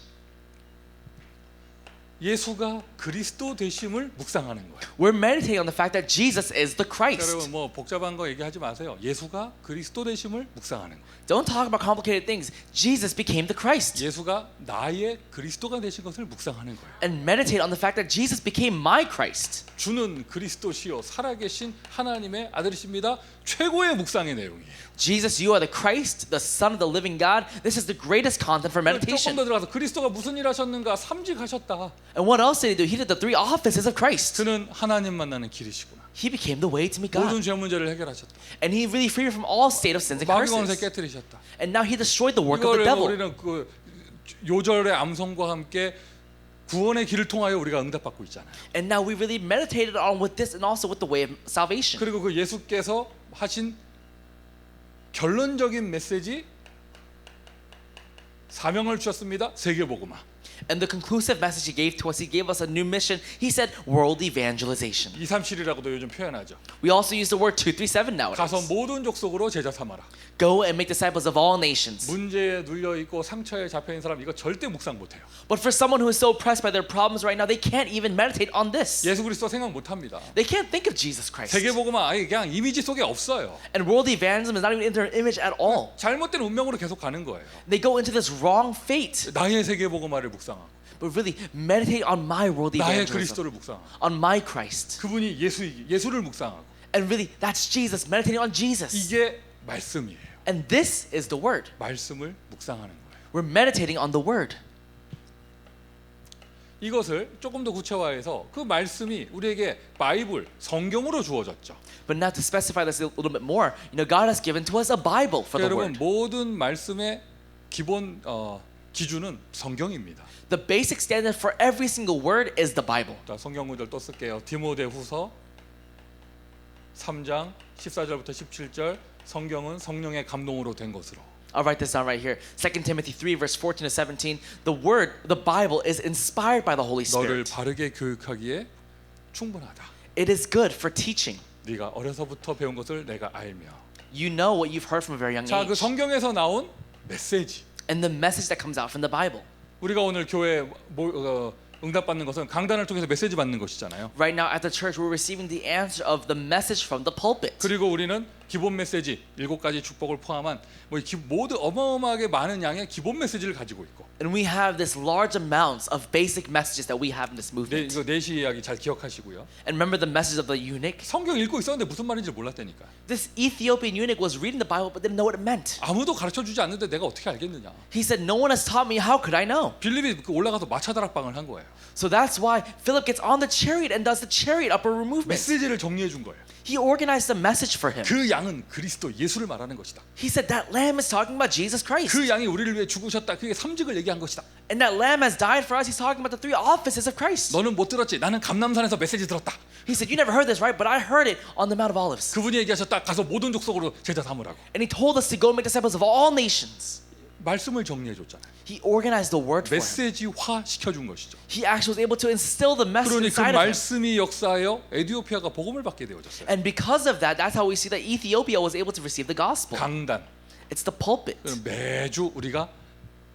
Speaker 1: 예수가 그리스도 되심을 묵상하는 거예요.
Speaker 2: We're meditating on the fact that Jesus is the
Speaker 1: 여러분
Speaker 2: Christ.
Speaker 1: 뭐 복잡한 거 얘기하지 마세요. 예수가 그리스도 되심을 묵상하는 거예요.
Speaker 2: Don't talk about complicated things. Jesus became the Christ.
Speaker 1: 예수가 나의 그리스도가 되신 것을 묵상하는 거예요.
Speaker 2: And meditate on the fact that Jesus became my Christ.
Speaker 1: 주는 그리스도시요 살아계신 하나님의 아들이십니다. 최고의 묵상의 내용이에요.
Speaker 2: Jesus, you are the Christ, the Son of the living God. This is the greatest content for
Speaker 1: 조금
Speaker 2: meditation.
Speaker 1: 더 들어가서 그리스도가 무슨 일 하셨는가? 삼직하셨다.
Speaker 2: And what else did he do? He did the 3 offices of Christ.
Speaker 1: 그는 하나님 만나는 길이시구나.
Speaker 2: He became the way to meet
Speaker 1: 모든
Speaker 2: God.
Speaker 1: 죄 문제를 해결하셨다.
Speaker 2: And he really freed from all state of sins and
Speaker 1: 마귀 권세
Speaker 2: curses.
Speaker 1: 깨뜨리셨다.
Speaker 2: And now he destroyed the work of
Speaker 1: 이거를
Speaker 2: the devil.
Speaker 1: 우리는 그 요절의 암송과 함께 구원의 길을 통하여 우리가 응답받고 있잖아요.
Speaker 2: And now we really meditated on with this and also with the way of salvation.
Speaker 1: 그리고 그 예수께서 하신 결론적인 메시지 사명을 주셨습니다. 세계복음화.
Speaker 2: And the conclusive message he gave to us, he gave us a new mission. He said world evangelization.
Speaker 1: 237이라고도 요즘 표현하죠.
Speaker 2: We also use the word 237
Speaker 1: 가서
Speaker 2: nowadays.
Speaker 1: 모든 족속으로 제자 삼아라.
Speaker 2: Go and make disciples of all nations.
Speaker 1: 문제에 눌려 있고 상처에 잡혀 있는 사람 이거 절대 묵상 못 해요.
Speaker 2: But for someone who is so pressed by their problems right now, they can't even meditate on this.
Speaker 1: 예수 그리스도 생각 못 합니다.
Speaker 2: They can't think of Jesus Christ.
Speaker 1: 세계복음화 아예 그냥 이미지 속에 없어요.
Speaker 2: And world evangelism is not even in their image at all.
Speaker 1: 잘못된 운명으로 계속 가는 거예요.
Speaker 2: They go into this wrong fate.
Speaker 1: 나의 세계복음화를 묵상하고
Speaker 2: But really meditate on my world
Speaker 1: 나의
Speaker 2: evangelism.
Speaker 1: 그리스도를 묵상하고
Speaker 2: On my Christ.
Speaker 1: 그분이 예수를 묵상하고
Speaker 2: And really, that's Jesus, meditating on Jesus.
Speaker 1: 이게 말씀이에요.
Speaker 2: And this is the word.
Speaker 1: 말씀을 묵상하는 거예요.
Speaker 2: We're meditating on the word.
Speaker 1: 이것을 조금 더 구체화해서 그 말씀이 우리에게 바이블, 성경으로 주어졌죠.
Speaker 2: But now to specify this a little bit more, God has given to us a Bible for the
Speaker 1: 여러분
Speaker 2: word.
Speaker 1: 모든 말씀의 기본 기준은 성경입니다.
Speaker 2: The basic standard for every single word is the Bible.
Speaker 1: 자, 성경 구절 또 쓸게요. 디모데후서 3장 14절부터 17절 성경은 성령의 감동으로 된 것으로.
Speaker 2: I'll write this down right here. 2 Timothy 3 verse 14 to 17. The word, the Bible is inspired by the Holy
Speaker 1: 너를
Speaker 2: Spirit.
Speaker 1: 바르게 교육하기에 충분하다.
Speaker 2: It is good for teaching.
Speaker 1: 네가 어려서부터 배운 것을 내가 알며.
Speaker 2: You know what you've heard from a very young
Speaker 1: 자, 그
Speaker 2: age.
Speaker 1: 성경에서 나온 메시지.
Speaker 2: And the message that comes out from the Bible.
Speaker 1: 우리가 오늘 교회 응답받는 것은 강단을 통해서 메시지 받는 것이잖아요.
Speaker 2: Right now at the church we're receiving the answer of the message from the pulpit.
Speaker 1: 그리고 우리는 기본 메시지 7가지 축복을 포함한 모두 어마어마하게 많은 양의 기본 메시지를 가지고 있고.
Speaker 2: And we have this large amounts of basic messages that we have in this
Speaker 1: 네,
Speaker 2: movement.
Speaker 1: 이거 4시 이야기 잘 기억하시고요.
Speaker 2: And remember the message of the eunuch?
Speaker 1: 성경 읽고 있었는데 무슨 말인지 몰랐다니까.
Speaker 2: This Ethiopian eunuch was reading the Bible but didn't know what it meant.
Speaker 1: 아무도 가르쳐 주지 않는데 내가 어떻게 알겠느냐.
Speaker 2: He said, no one has taught me, how could I know?
Speaker 1: 빌립이 올라가서 마차다락방을 한 거예요.
Speaker 2: So that's why Philip gets on the chariot and does the chariot upper movement.
Speaker 1: 메시지를 정리해 준 거예요.
Speaker 2: He organized the message for him.
Speaker 1: 그 양은 그리스도 예수를 말하는 것이다.
Speaker 2: He said that lamb is talking about Jesus Christ.
Speaker 1: 그 양이 우리를 위해 죽으셨다. 그게 삼직을 얘기한 것이다.
Speaker 2: And that lamb has died for us. He's talking about the three offices of Christ.
Speaker 1: 너는 못 들었지? 나는 감람산에서 메시지 들었다.
Speaker 2: He said, you never heard this, right? But I heard it on the Mount of Olives.
Speaker 1: 그분이 얘기하셨다. 가서 모든 족속으로 제자 삼으라고.
Speaker 2: And he told us to go make disciples of all nations.
Speaker 1: 말씀을 정리해 줬잖아요.
Speaker 2: He organized the word for him.
Speaker 1: 메시지화 시켜준 것이죠.
Speaker 2: He actually was able to instill the message
Speaker 1: 그러니 그
Speaker 2: inside of him.
Speaker 1: 말씀이 역사하여 에티오피아가 복음을 받게 되어졌어요.
Speaker 2: And because of that, that's how we see that Ethiopia was able to receive the gospel.
Speaker 1: 강단.
Speaker 2: It's the pulpit.
Speaker 1: 매주 우리가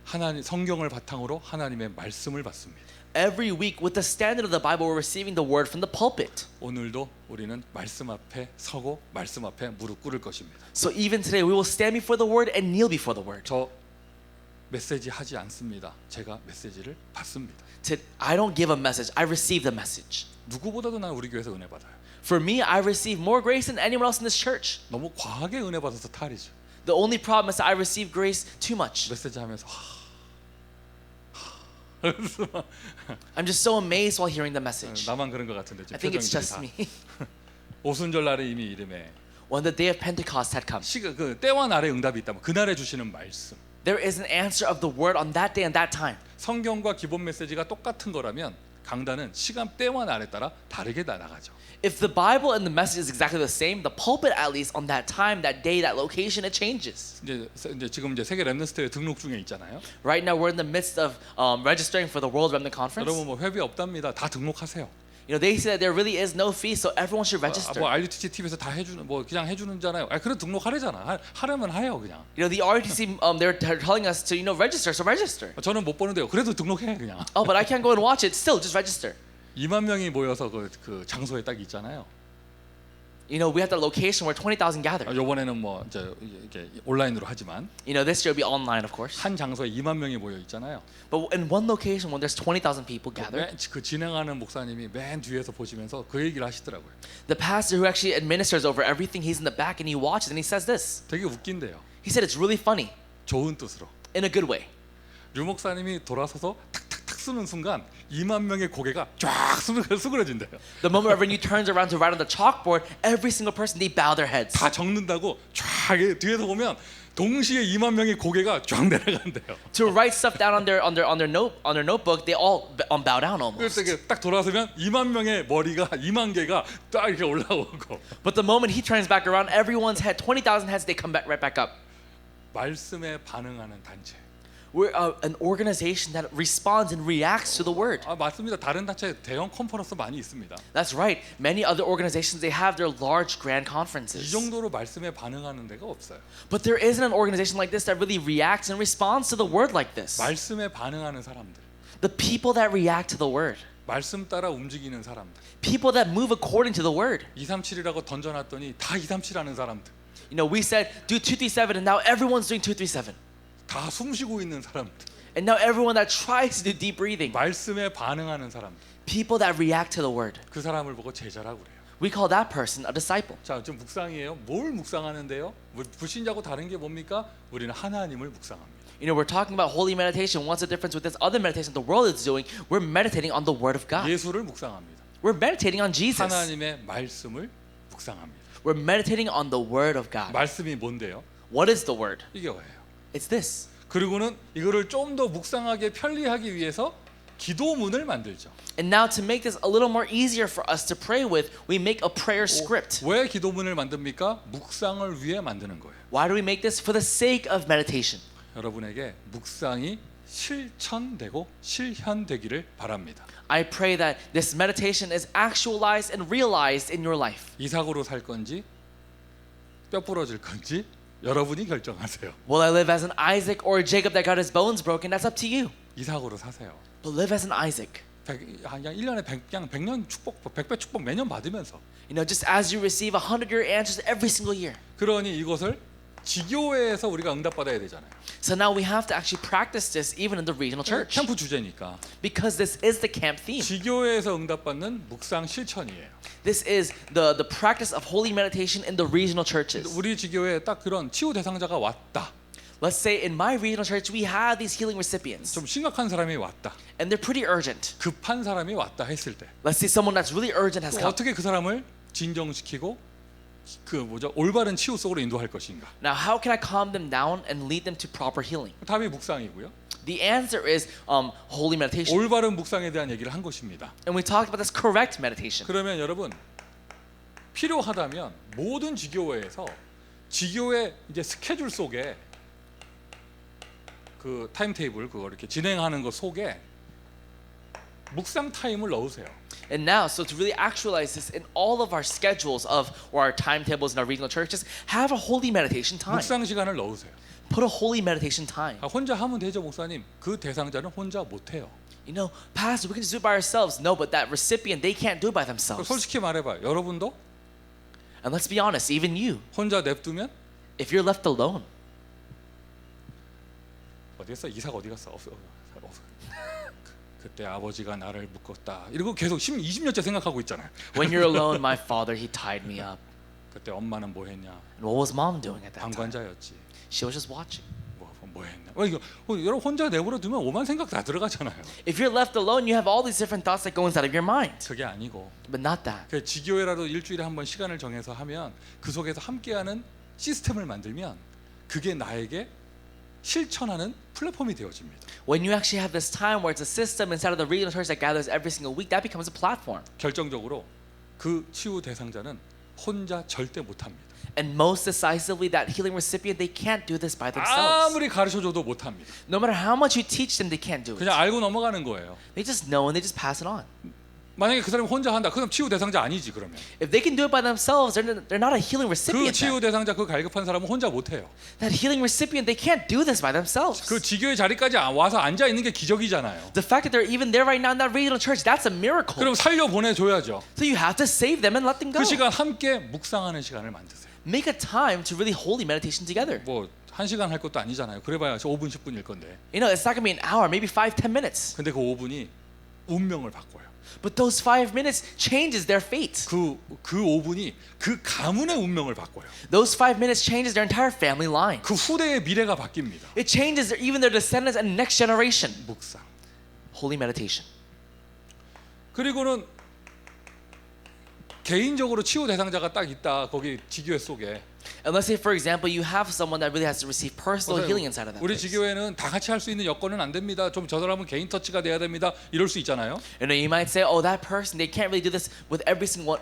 Speaker 1: 하나님 성경을 바탕으로 하나님의 말씀을 받습니다.
Speaker 2: Every week, with the standard of the Bible, we're receiving the word from the pulpit.
Speaker 1: 오늘도 우리는 말씀 앞에 서고 말씀 앞에 무릎 꿇을 것입니다.
Speaker 2: So even today, we will stand before the word and kneel before the word.
Speaker 1: 저 메시지 하지 않습니다. 제가 메시지를 받습니다.
Speaker 2: I don't give a message, I receive the message.
Speaker 1: 누구보다도 난 우리 교회에서 은혜 받아요.
Speaker 2: For me, I receive more grace than anyone else in this church.
Speaker 1: 너무 과하게 은혜 받아서 탈이죠.
Speaker 2: The only problem is that I receive grace too much.
Speaker 1: 메시지 하면서
Speaker 2: I'm just so amazed while hearing the message.
Speaker 1: 나만 그런 것 같은데 지금
Speaker 2: I think it's
Speaker 1: 표정들이
Speaker 2: just
Speaker 1: 다.
Speaker 2: me.
Speaker 1: 오순절 날에 이미 이름에
Speaker 2: When the day of Pentecost had come,
Speaker 1: 그 때와 날의 응답이 있다면 그날에 주시는 말씀.
Speaker 2: there is an answer of the word on that day and that time.
Speaker 1: 성경과 기본 메시지가 똑같은 거라면 강단은 시간 때와 날에 따라 다르게 나가죠.
Speaker 2: If the Bible and the message is exactly the same, the pulpit at least on that time, that day, that location, it changes.
Speaker 1: 지금 세계 랩넌트 대회 등록 중에 있잖아요.
Speaker 2: Right now, we're in the midst of registering for the World Remnant Conference.
Speaker 1: 여러분 뭐 회비 없답니다. 다 등록하세요.
Speaker 2: They say that there really is no fee, so everyone should register.
Speaker 1: 뭐 RUTC TV에서 다 해주는 그냥 해주는잖아요. 그래 등록하래잖아. 하려면 해요 그냥.
Speaker 2: The RTC they're telling us to register, so register.
Speaker 1: 저는 못 보는데요. 그래도 등록해 그냥.
Speaker 2: Oh, but I can't go and watch it. Still, just register.
Speaker 1: 2만 명이 모여서 그 장소에 딱 있잖아요.
Speaker 2: We have the location where 20,000 gather.
Speaker 1: 이번에는 뭐 이제 이게 온라인으로 하지만
Speaker 2: This year will be online, of course.
Speaker 1: 한 장소에 2만 명이 모여 있잖아요.
Speaker 2: But in one location, when there's 20,000 people gathered,
Speaker 1: 그 진행하는 목사님이 맨 뒤에서 보시면서 그 얘기를 하시더라고요.
Speaker 2: the pastor who actually administers over everything, he's in the back and he watches and he says this.
Speaker 1: 되게 웃긴데요.
Speaker 2: He said it's really funny,
Speaker 1: 좋은 뜻으로.
Speaker 2: in a good way.
Speaker 1: 류 목사님이 돌아서서 탁탁탁 쓰는 순간 2만 명의 고개가 쫙 수그러진대요.
Speaker 2: The moment when you turns around to write on the chalkboard, every single person, they bow their heads.
Speaker 1: 다 적는다고 쫙 뒤에서 보면 동시에 2만 명의 고개가 쫙 내려간대요.
Speaker 2: To write stuff down on their notebook, they all bow down almost.
Speaker 1: 그래서 이렇게 딱 돌아서면 2만 명의 머리가 2만 개가 딱 이렇게 올라오고.
Speaker 2: But the moment he turns back around, everyone's head, 20,000 heads, they come back right back up.
Speaker 1: 말씀에 반응하는 단체.
Speaker 2: We're an organization that responds and reacts to the word.
Speaker 1: 맞습니다. 다른 단체 대형 컨퍼런스 많이 있습니다.
Speaker 2: That's right. Many other organizations, they have their large grand
Speaker 1: 이
Speaker 2: conferences.
Speaker 1: 정도로 말씀에 반응하는 데가 없어요.
Speaker 2: But there isn't an organization like this that really reacts and responds to the word like this.
Speaker 1: 말씀에 반응하는 사람들,
Speaker 2: The people that react to the word.
Speaker 1: 말씀 따라 움직이는 사람들.
Speaker 2: People that move according to the word.
Speaker 1: 237이라고 던져놨더니 다 237 하는 사람들.
Speaker 2: We said do 237 and now everyone's doing 237.
Speaker 1: 다 숨쉬고 있는 사람들.
Speaker 2: And now everyone that tries to do deep breathing.
Speaker 1: 말씀에 반응하는 사람들.
Speaker 2: People that react to the word.
Speaker 1: 그 사람을 보고 제자라고 그래요.
Speaker 2: We call that person a disciple.
Speaker 1: 자, 지금 묵상이에요. 뭘 묵상하는데요? 불신자고 다른 게 뭡니까? 우리는 하나님을 묵상합니다.
Speaker 2: You know, we're talking about holy meditation. What's the difference with this other meditation the world is doing? We're meditating on the Word of God.
Speaker 1: 예수를 묵상합니다.
Speaker 2: We're meditating on Jesus.
Speaker 1: 하나님의 말씀을 묵상합니다.
Speaker 2: We're meditating on the Word of God.
Speaker 1: 말씀이 뭔데요?
Speaker 2: What is the Word?
Speaker 1: 이게 뭐예요?
Speaker 2: It's this.
Speaker 1: 그리고는 이거를 좀 더 묵상하게 편리하기 위해서 기도문을 만들죠.
Speaker 2: And now to make this a little more easier for us to pray with, we make a prayer script.
Speaker 1: 왜 기도문을 만듭니까? 묵상을 위해 만드는 거예요.
Speaker 2: Why do we make this? For the sake of meditation.
Speaker 1: 여러분에게 묵상이 실천되고 실현되기를 바랍니다.
Speaker 2: I pray that this meditation is actualized and realized in your life.
Speaker 1: 이삭으로 살 건지 뼈 부러질 건지 여러분이 결정하세요.
Speaker 2: Will I live as an Isaac or a Jacob that got his bones broken? That's up to you.
Speaker 1: 이삭으로 사세요.
Speaker 2: But live as an Isaac.
Speaker 1: 그냥 1년에 100년 축복, 100배 축복 매년 받으면서
Speaker 2: You know, just as you receive 100-year answers every single year.
Speaker 1: 그러니 이것을 지교회에서 우리가 응답받아야 되잖아요.
Speaker 2: So now we have to actually practice this even in the regional church.
Speaker 1: 캠프 주제니까
Speaker 2: Because this is the camp theme.
Speaker 1: 지교회에서 응답받는 묵상 실천이에요.
Speaker 2: This is the practice of holy meditation in the regional churches.
Speaker 1: 우리 지교회에 딱 그런 치유 대상자가 왔다.
Speaker 2: Let's say in my regional church we have these healing recipients
Speaker 1: 좀 심각한 사람이 왔다.
Speaker 2: and they're pretty urgent.
Speaker 1: 급한 사람이 왔다 했을 때
Speaker 2: Let's say someone that's really urgent has come.
Speaker 1: 어떻게 그 사람을 진정시키고 올바른 치유 속으로 인도할 것인가?
Speaker 2: Now how can I calm them down and lead them to proper healing?
Speaker 1: 답이 묵상이고요.
Speaker 2: The answer is holy meditation.
Speaker 1: 올바른 묵상에 대한 얘기를 한 것입니다.
Speaker 2: And we talked about this correct meditation.
Speaker 1: 그러면 여러분 필요하다면 모든 지교회에서 지교회 이제 스케줄 속에 그 타임테이블 그거 이렇게 진행하는 것 속에 묵상 타임을 넣으세요.
Speaker 2: And now, so to really actualize this in all of our schedules of or our timetables in our regional churches, have a holy meditation time.
Speaker 1: 묵상 시간을 넣으세요.
Speaker 2: Put a holy meditation time.
Speaker 1: 혼자 하면 되죠, 목사님. 그 대상자는 혼자 못 해요.
Speaker 2: You know, Pastor, we can just do it by ourselves. No, but that recipient, they can't do it by themselves.
Speaker 1: 솔직히 말해봐요. 여러분도
Speaker 2: And let's be honest, even you,
Speaker 1: 혼자 냅두면
Speaker 2: if you're left alone,
Speaker 1: 어디 갔어? 이삭 어디 갔어? 없어. 그때 아버지가 나를 묶었다. 이러고 계속 20년째 생각하고 있잖아요.
Speaker 2: when you're alone, my father, he tied me up.
Speaker 1: 그때 엄마는 뭐 했냐?
Speaker 2: And what was mom doing at that time?
Speaker 1: 방관자였지.
Speaker 2: She was just watching.
Speaker 1: 뭐 했냐? 이거 여러분 혼자 내버려 두면 오만 생각 다 들어가잖아요.
Speaker 2: If you're left alone, you have all these different thoughts that go inside of your mind.
Speaker 1: 그게 아니고
Speaker 2: But not that.
Speaker 1: 그 지교회라도 일주일에 한 번 시간을 정해서 하면 그 속에서 함께하는 시스템을 만들면 그게 나에게 실천하는 플랫폼이 되어집니다.
Speaker 2: When you actually have this time where it's a system inside of the regional church that gathers every single week, that becomes a platform.
Speaker 1: 결정적으로 그 치유 대상자는 혼자 절대 못합니다.
Speaker 2: And most decisively, that healing recipient, they can't do this by themselves.
Speaker 1: 아무리 가르쳐줘도 못합니다.
Speaker 2: No matter how much you teach them, they can't do it.
Speaker 1: 그냥 알고 넘어가는 거예요.
Speaker 2: They just know and they just pass it on.
Speaker 1: 만약에 그 사람이 혼자 한다, 그럼 치유 대상자 아니지 그러면.
Speaker 2: If they can do it by themselves, they're not a healing
Speaker 1: 그
Speaker 2: recipient.
Speaker 1: 치유
Speaker 2: then.
Speaker 1: 대상자 그 갈급한 사람은 혼자 못해요.
Speaker 2: That healing recipient, they can't do this by themselves.
Speaker 1: 그 지교회 자리까지 와서 앉아 있는 게 기적이잖아요.
Speaker 2: The fact that they're even there right now in that regional church, that's a miracle.
Speaker 1: 그럼 살려 보내줘야죠.
Speaker 2: So you have to save them and let them go.
Speaker 1: 그 시간 함께 묵상하는 시간을 만드세요.
Speaker 2: Make a time to really holy meditation together.
Speaker 1: 뭐 1시간 할 것도 아니잖아요. 그래봐야 5분 10분일 건데.
Speaker 2: You know, it's not going to be an hour, maybe 5-10 minutes.
Speaker 1: 근데 그 5분이 운명을 바꿔요.
Speaker 2: But those 5 minutes changes their fate.
Speaker 1: 그 5분이 그 가문의 운명을 바꿔요.
Speaker 2: Those 5 minutes changes their entire family line.
Speaker 1: 그 후대의 미래가 바뀝니다.
Speaker 2: It changes even their descendants and next generation.
Speaker 1: 묵상.
Speaker 2: Holy meditation.
Speaker 1: 그리고는 개인적으로 치유 대상자가 딱 있다. 거기 지교회 속에.
Speaker 2: And let's say, for example, you have someone that really has to receive personal healing inside of that
Speaker 1: 우리
Speaker 2: place.
Speaker 1: 지교회는 다 같이 할 수 있는 여건은 안 됩니다. 좀 저 사람은 개인 터치가 돼야 됩니다. 이럴 수 있잖아요.
Speaker 2: You know, you might say, "Oh, that person, they can't really do this with every single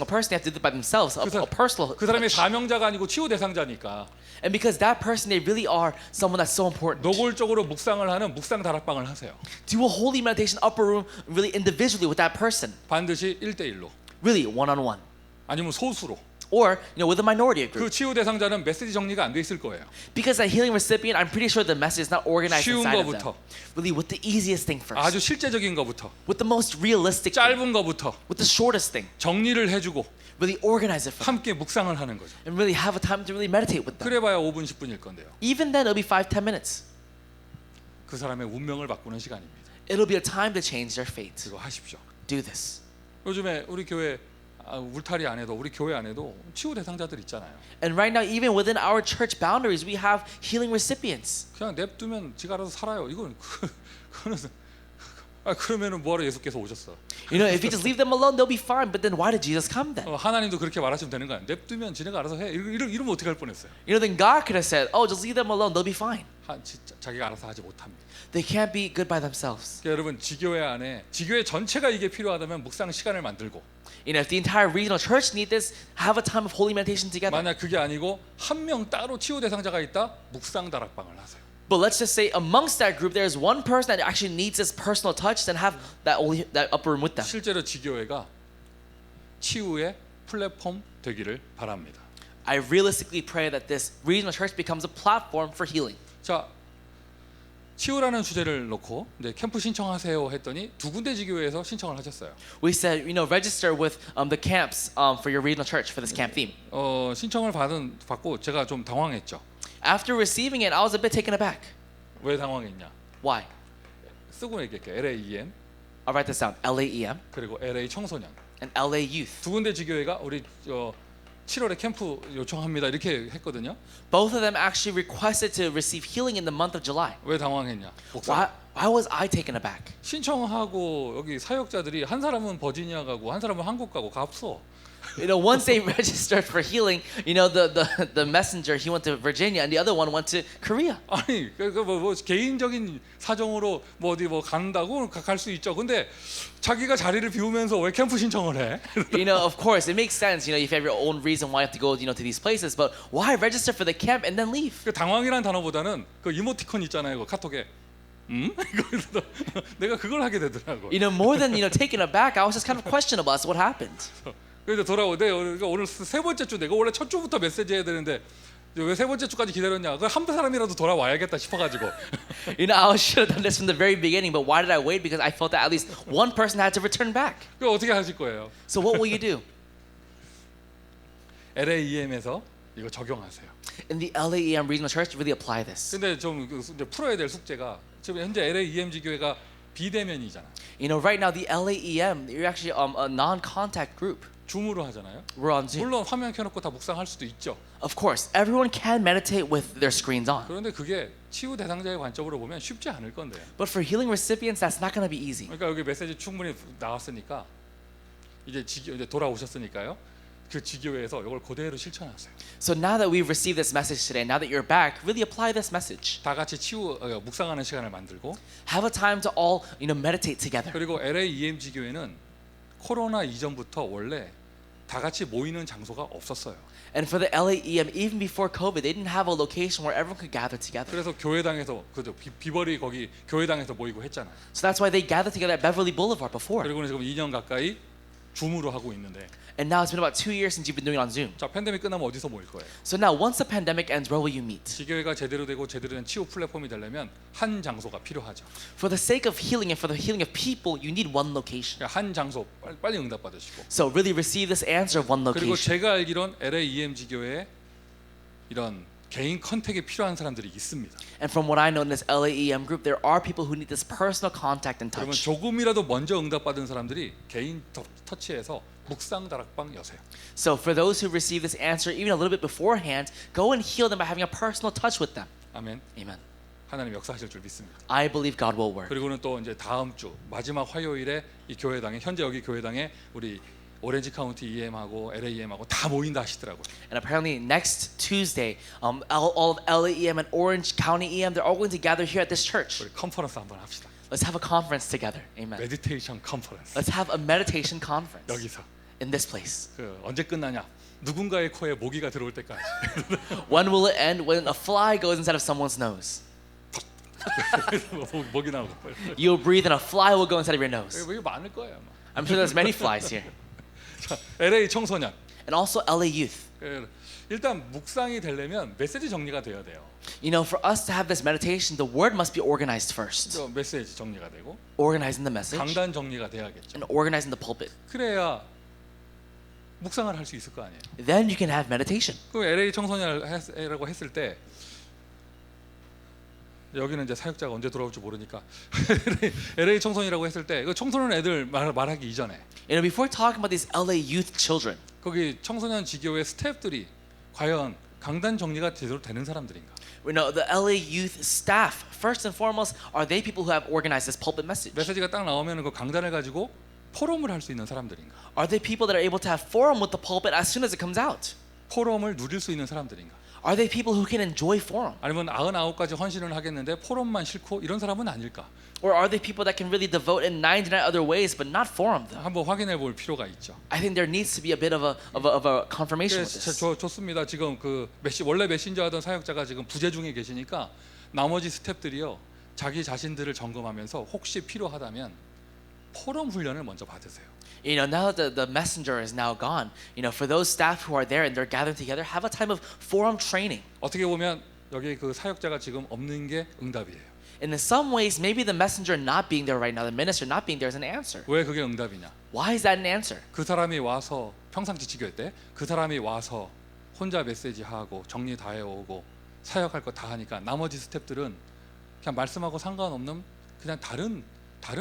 Speaker 2: person. They have to do it by themselves, a personal."
Speaker 1: 그 사람이
Speaker 2: touch.
Speaker 1: 사명자가 아니고 치유 대상자니까
Speaker 2: And because that person, they really are someone that's so important.
Speaker 1: 노골적으로 묵상을 하는 묵상 다락방을 하세요.
Speaker 2: Do a holy meditation upper room really individually with that person,
Speaker 1: 반드시 1대1로
Speaker 2: really one-on-one,
Speaker 1: 아니면 소수로.
Speaker 2: or with a minority
Speaker 1: 그
Speaker 2: group.
Speaker 1: 치유 대상자는 메시지 정리가 안 돼 있을 거예요.
Speaker 2: Because that healing recipient, I'm pretty sure the message is not organized
Speaker 1: 쉬운
Speaker 2: inside of
Speaker 1: 거부터.
Speaker 2: them. Really, with the easiest thing first,
Speaker 1: 아주 실제적인 거부터,
Speaker 2: with the most realistic thing,
Speaker 1: 짧은 거부터
Speaker 2: with the shortest thing.
Speaker 1: 정리를 해주고
Speaker 2: Really organize it for them,
Speaker 1: 함께 묵상을 하는 거죠.
Speaker 2: and really have a time to really meditate with them.
Speaker 1: 그래봐야 5분 10분일 건데요.
Speaker 2: Even then, it'll be 5-10 minutes.
Speaker 1: 그 사람의 운명을 바꾸는 시간입니다.
Speaker 2: It'll be a time to change their fate.
Speaker 1: 이거 하십시오.
Speaker 2: Do this.
Speaker 1: 요즘에 우리 교회 울타리 안에도 우리 교회 안에도 치유 대상자들 있잖아요.
Speaker 2: And right now, even within our church boundaries, we have healing recipients.
Speaker 1: 그냥 냅두면 지가 알아서 살아요. 이건 그거는 그러면은 뭐하러 예수께서 오셨어?
Speaker 2: You know, if you just leave them alone, they'll be fine. But then why did Jesus come then?
Speaker 1: 하나님도 그렇게 말하시면 되는 거야. 냅두면 지네가 알아서 해. 이러면 어떻게 할 뻔했어요.
Speaker 2: You know, then God could have said, "Oh, just leave them alone; they'll be fine."
Speaker 1: 진짜 자기가 알아서 하지 못합니다.
Speaker 2: They can't be good by themselves.
Speaker 1: 그러니까 여러분 지교회 안에 지교회 전체가 이게 필요하다면 묵상 시간을 만들고
Speaker 2: You know, if the entire regional church need this, have a time of holy meditation together.
Speaker 1: 만약 그게 아니고 한 명 따로 치유 대상자가 있다 묵상 다락방을 하세요.
Speaker 2: But let's just say amongst that group, there is one person that actually needs this personal touch, then have that upper room with them.
Speaker 1: 실제로 지교회가 치유의 플랫폼 되기를 바랍니다.
Speaker 2: I realistically pray that this regional church becomes a platform for healing.
Speaker 1: 자, 치유라는 주제를 놓고 이제 캠프 신청하세요 했더니 두 군데 지교회에서 신청을 하셨어요.
Speaker 2: We said, you know, register with the camps for your regional church for this camp theme.
Speaker 1: 신청을 받고 제가 좀 당황했죠.
Speaker 2: After receiving it, I was a bit taken aback.
Speaker 1: 왜 당황했냐?
Speaker 2: Why?
Speaker 1: 쓰고 얘기할게요. LAEM
Speaker 2: I'll write this down. LAEM
Speaker 1: 그리고 LA 청소년
Speaker 2: and LA Youth.
Speaker 1: 두 군데 지교회가 우리 7월에 캠프 요청합니다 이렇게 했거든요.
Speaker 2: Both of them actually requested to receive healing in the month of July.
Speaker 1: 왜 당황했냐? 목사
Speaker 2: Why was I taken aback?
Speaker 1: 신청하고 여기 사역자들이 한 사람은 버지니아 가고 한 사람은 한국 가고 값어.
Speaker 2: You know, once they registered for healing, you know, the messenger, he went to Virginia and the other one went to Korea.
Speaker 1: 아니 뭐 개인적인 사정으로 뭐 어디 뭐 간다고 갈 수 있죠. 근데 자기가 자리를 비우면서 왜 캠프 신청을 해?
Speaker 2: You know, of course, it makes sense. You know, if you have your own reason why you have to go, you know, to these places, but why register for the camp and then leave?
Speaker 1: 그 당황이라는 단어보다는 그 이모티콘 있잖아요. 그 카톡에 이거 내가 그걸 하게 되더라고.
Speaker 2: You know, more than, you know, taken aback, I was just kind of questionable as to what happened.
Speaker 1: 그래서 내가 오늘 세 번째 주 내가 원래 첫 주부터 메시지 해야 되는데 왜 세 번째 주까지 기다렸냐? 그 한 사람이라도 돌아와야겠다 싶어가지고.
Speaker 2: You know, I should have done this from the very beginning, but why did I wait? Because I felt that at least one person had to return back.
Speaker 1: 그 어떻게 하실 거예요?
Speaker 2: So what will you do?
Speaker 1: LAEM에서 이거 적용하세요.
Speaker 2: In the LAEM regional church, really apply this.
Speaker 1: 근데 좀 이제 풀어야 될 숙제가 지금 현재 LAEM 지교회가 비대면이잖아.
Speaker 2: You know, right now the LAEM, you're actually a non-contact group.
Speaker 1: 줌으로 하잖아요.
Speaker 2: We're on Zoom.
Speaker 1: 물론 화면 켜놓고 다 묵상할 수도 있죠.
Speaker 2: Of course, everyone can meditate with their screens on.
Speaker 1: 그런데 그게 치유 대상자의 관점으로 보면 쉽지 않을 건데요.
Speaker 2: But for healing recipients, that's not going to be easy.
Speaker 1: 그러니까 여기 메시지 충분히 나왔으니까 이제 돌아오셨으니까요. 그 지교회에서 이걸 그대로 실천하세요.
Speaker 2: So now that we've received this message today, now that you're back, really apply this message.
Speaker 1: 다 같이 묵상하는 시간을 만들고
Speaker 2: Have a time to all, you know, meditate together.
Speaker 1: 그리고 LAEM 지교회는 코로나 이전부터 원래 다 같이 모이는 장소가 없었어요.
Speaker 2: And for the LAEM, even before COVID, they didn't have a location where everyone could gather together.
Speaker 1: 그래서 교회당에서 그죠 비버리 거기 교회당에서 모이고 했잖아요.
Speaker 2: So that's why they gathered together at Beverly Boulevard before.
Speaker 1: 그리고 지금 2년 가까이 줌으로 하고 있는데
Speaker 2: And now it's been about 2 years since you've been doing it on Zoom.
Speaker 1: 자 팬데믹 끝나면 어디서 모일 거예요?
Speaker 2: So now, once the pandemic ends, where will you meet?
Speaker 1: 지교회가 제대로 되고 제대로 된 치유 플랫폼이 되려면 한 장소가 필요하죠.
Speaker 2: For the sake of healing and for the healing of people, you need one location.
Speaker 1: 그러니까 한 장소 빨리 응답 받으시고
Speaker 2: So really receive this answer of one
Speaker 1: 그리고
Speaker 2: location.
Speaker 1: 제가 알기론 LAEM 지교회에 이런 개인 컨택이 필요한 사람들이 있습니다.
Speaker 2: And from what I know in this LAEM group, there are people who need this personal contact and
Speaker 1: 그러면
Speaker 2: touch.
Speaker 1: 조금이라도 먼저 응답받은 사람들이 개인 터치해서 묵상 다락방 여세요.
Speaker 2: So for those who receive this answer even a little bit beforehand, go and heal them by having a personal touch with them.
Speaker 1: 아멘.
Speaker 2: Amen.
Speaker 1: 하나님 역사하실 줄 믿습니다.
Speaker 2: I believe God will work.
Speaker 1: 그리고는 또 이제 다음 주 마지막 화요일에 이 교회당에 현재 여기 교회당에 우리 오렌지 카운티 EM하고 LAEM하고 다 모인다 하시더라고요.
Speaker 2: And apparently next Tuesday, all of LAEM and Orange County EM, they're all going to gather here at this church.
Speaker 1: 우리 컨퍼런스 한번 합시다.
Speaker 2: Let's have a conference together. Amen.
Speaker 1: 메디테이션 컨퍼런스.
Speaker 2: Let's have a meditation conference
Speaker 1: 여기서
Speaker 2: in this place.
Speaker 1: 그 언제 끝나냐? 누군가의 코에 모기가 들어올 때까지.
Speaker 2: When will it end? When a fly goes inside of someone's nose.
Speaker 1: 모기 나오고.
Speaker 2: You'll breathe and a fly will go inside of your nose.
Speaker 1: 이거 많을 거예요 아마.
Speaker 2: I'm sure there's many flies here.
Speaker 1: 자, LA 청소년.
Speaker 2: And also LA Youth.
Speaker 1: 일단 묵상이 되려면 메시지 정리가 돼야 돼요.
Speaker 2: You know, for us to have this meditation, the word must be organized first.
Speaker 1: 메시지 정리가 되고
Speaker 2: Organizing the message
Speaker 1: 강단 정리가 돼야겠죠.
Speaker 2: and organizing the pulpit.
Speaker 1: 그래야 묵상을 할 수 있을 거 아니에요.
Speaker 2: Then you can have meditation.
Speaker 1: 그 LA 청소년이라고 했을 때 여기는 이제 사역자가 언제 돌아올지 모르니까 LA 청소년이라고 했을 때 그 청소년 애들 말하기 이전에
Speaker 2: You know, before talking about these LA youth children,
Speaker 1: 거기 청소년 지교회 스태프들이 과연 강단 정리가 제대로 되는 사람들인가?
Speaker 2: we know the LA youth staff. First and foremost, are they people who have organized this pulpit message?
Speaker 1: 메시지가 딱 나오면 그 강단을 가지고 포럼을 할 수 있는 사람들인가?
Speaker 2: Are they people that are able to have forum with the pulpit as soon as it comes out?
Speaker 1: 포럼을 누릴 수 있는 사람들인가?
Speaker 2: Are they people who can enjoy forum?
Speaker 1: 아니면 99가지 헌신을 하겠는데 포럼만 싫고 이런 사람은 아닐까?
Speaker 2: Or are they people that can really devote in 99 other ways but not forum though?
Speaker 1: 한번 확인해 볼 필요가 있죠.
Speaker 2: I think there needs to be a bit of a confirmation with this.
Speaker 1: 좋습니다. 지금 그 원래 메신저 하던 사역자가 지금 부재 중에 계시니까 나머지 스태프들이요 자기 자신들을 점검하면서 혹시 필요하다면 포럼 훈련을 먼저 받으세요.
Speaker 2: You know, now that the messenger is now gone, you know, for those staff who are there and they're gathering together, have a time of forum training.
Speaker 1: 어떻게 보면 여기 그 사역자가 지금 없는 게 응답이에요.
Speaker 2: And in some ways, maybe the messenger not being there right now, the minister not being there is an answer.
Speaker 1: 왜 그게 응답이냐?
Speaker 2: Why is that an answer?
Speaker 1: 그 사람이 와서 평상시 지교회 때 그 사람이 와서 혼자 메시지 하고 정리 다 해오고 사역할 거 다 하니까 나머지 스태프들은 그냥 말씀하고 상관없는 그냥 다른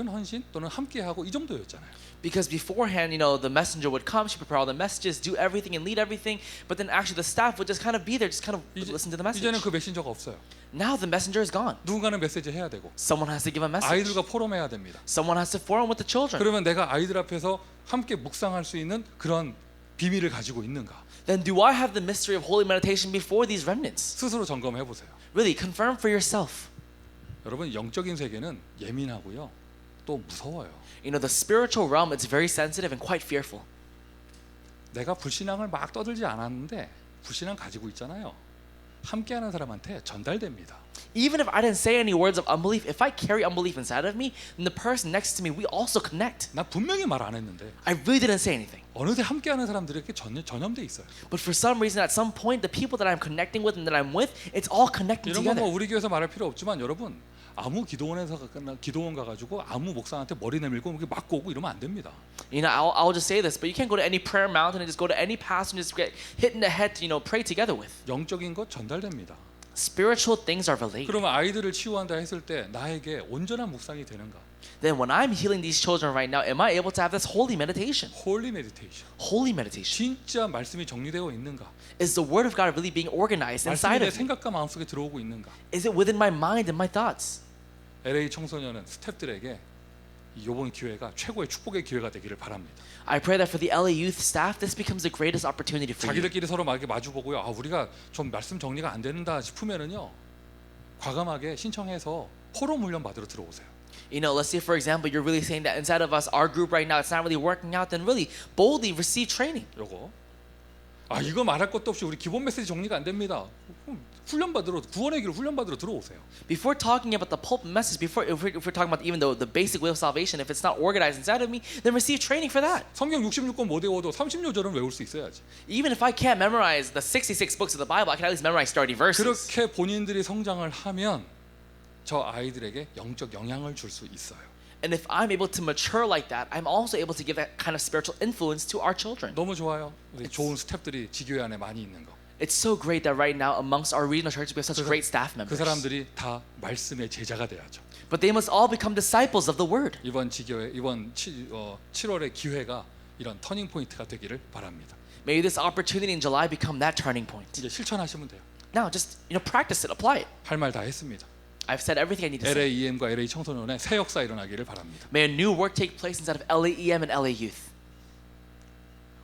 Speaker 1: 헌신 또는 함께 하고 이 정도였잖아요.
Speaker 2: Because beforehand, you know, the messenger would come, she prepare all the messages, do everything and lead everything, but then actually the staff would just kind of be there, just kind of listen to the message.
Speaker 1: 이제는 그 메신저가 없어요.
Speaker 2: Now the messenger is gone.
Speaker 1: 누군가는 메시지 해야 되고
Speaker 2: Someone has to give a message.
Speaker 1: 아이들과 포럼해야 됩니다.
Speaker 2: Someone has to forum with the children.
Speaker 1: 그러면 내가 아이들 앞에서 함께 묵상할 수 있는 그런 비밀을 가지고 있는가?
Speaker 2: Then do I have the mystery of holy meditation before these remnants?
Speaker 1: 스스로 점검해 보세요.
Speaker 2: Really, confirm for yourself.
Speaker 1: 여러분 영적인 세계는 예민하고요. 또 무서워요.
Speaker 2: You know, the spiritual realm, it's very sensitive and quite fearful.
Speaker 1: 내가 불신앙을 막 떠들지 않았는데 불신앙 가지고 있잖아요. 함께하는 사람한테 전달됩니다.
Speaker 2: Even if I didn't say any words of unbelief, if I carry unbelief inside of me, then the person next to me, we also connect.
Speaker 1: 나 분명히 말 안 했는데
Speaker 2: I really didn't say anything.
Speaker 1: 어느새 함께하는 사람들에게 전염돼 있어요.
Speaker 2: But for some reason, at some point, the people that I'm connecting with and that I'm with, it's all connecting
Speaker 1: 이런 거
Speaker 2: together.
Speaker 1: 뭐 우리 교회에서 말할 필요 없지만 여러분 아무 기도원 가가지고 아무 목사한테 머리 내밀고 이렇게 맞고 오고 이러면 안 됩니다.
Speaker 2: You know, I'll just say this, but you can't go to any prayer mountain and just go to any pastor and just get hit in the head to, you know, pray together with.
Speaker 1: 영적인 것 전달됩니다.
Speaker 2: Spiritual things are relayed.
Speaker 1: 그러면 아이들을 치유한다 했을 때 나에게 온전한 묵상이 되는가?
Speaker 2: Then when I'm healing these children right now, am I able to have this holy meditation?
Speaker 1: 홀리 메디테이션.
Speaker 2: Holy meditation.
Speaker 1: 진짜 말씀이 정리되어 있는가?
Speaker 2: Is the word of God really being organized
Speaker 1: 말씀이
Speaker 2: inside
Speaker 1: 내
Speaker 2: of me?
Speaker 1: 생각과 마음속에 들어오고 있는가?
Speaker 2: Is it within my mind and my thoughts?
Speaker 1: LA 청소년은 스태프들에게 이번 기회가 최고의 축복의 기회가 되기를 바랍니다.
Speaker 2: I pray that for the LA youth staff, this becomes the greatest opportunity for you.
Speaker 1: 자기들끼리 서로 막 이렇게 마주보고요. 아 우리가 좀 말씀 정리가 안 된다 싶으면은요, 과감하게 신청해서 포럼 훈련 받으러 들어오세요.
Speaker 2: You know, let's say for example, you're really saying that inside of us, our group right now, it's not really working out. Then really boldly receive training.
Speaker 1: 요거 아 이거 말할 것도 없이 우리 기본 메시지 정리가 안 됩니다. 그럼 훈련 받으러 구원의 길을 훈련 받으러 들어오세요.
Speaker 2: Before talking about the pulpit message, before if we're talking about even the basic way of salvation, if it's not organized inside of me, then receive training for that.
Speaker 1: 성경 66권 못 외워도 30요절은 외울 수 있어야지.
Speaker 2: Even if I can't memorize the 66 books of the Bible, I can at least memorize 30 verses.
Speaker 1: 그렇게 본인들이 성장을 하면 저 아이들에게 영적 영향을 줄 수 있어요.
Speaker 2: And if I'm able to mature like that, I'm also able to give that kind of spiritual influence to our children.
Speaker 1: 너무 좋아요. 우리 좋은 스태프들이 지교회 안에 많이 있는 거.
Speaker 2: It's so great that right now amongst our regional churches we have such great staff
Speaker 1: 그
Speaker 2: members.
Speaker 1: 사람들이 다 말씀의 제자가 돼야죠.
Speaker 2: But they must all become disciples of the word.
Speaker 1: 이번 지교회 이번 7월의 기회가 이런 터닝 포인트가 되기를 바랍니다.
Speaker 2: May this opportunity in July become that turning point.
Speaker 1: 이제 실천하시면 돼요.
Speaker 2: Now just practice it, apply it.
Speaker 1: 할 말 다 했습니다.
Speaker 2: I've said everything I need to say.
Speaker 1: LAEM과 LA 청소년의 새 역사 일어나기를 바랍니다.
Speaker 2: May a new work take place inside of LAEM and LA Youth.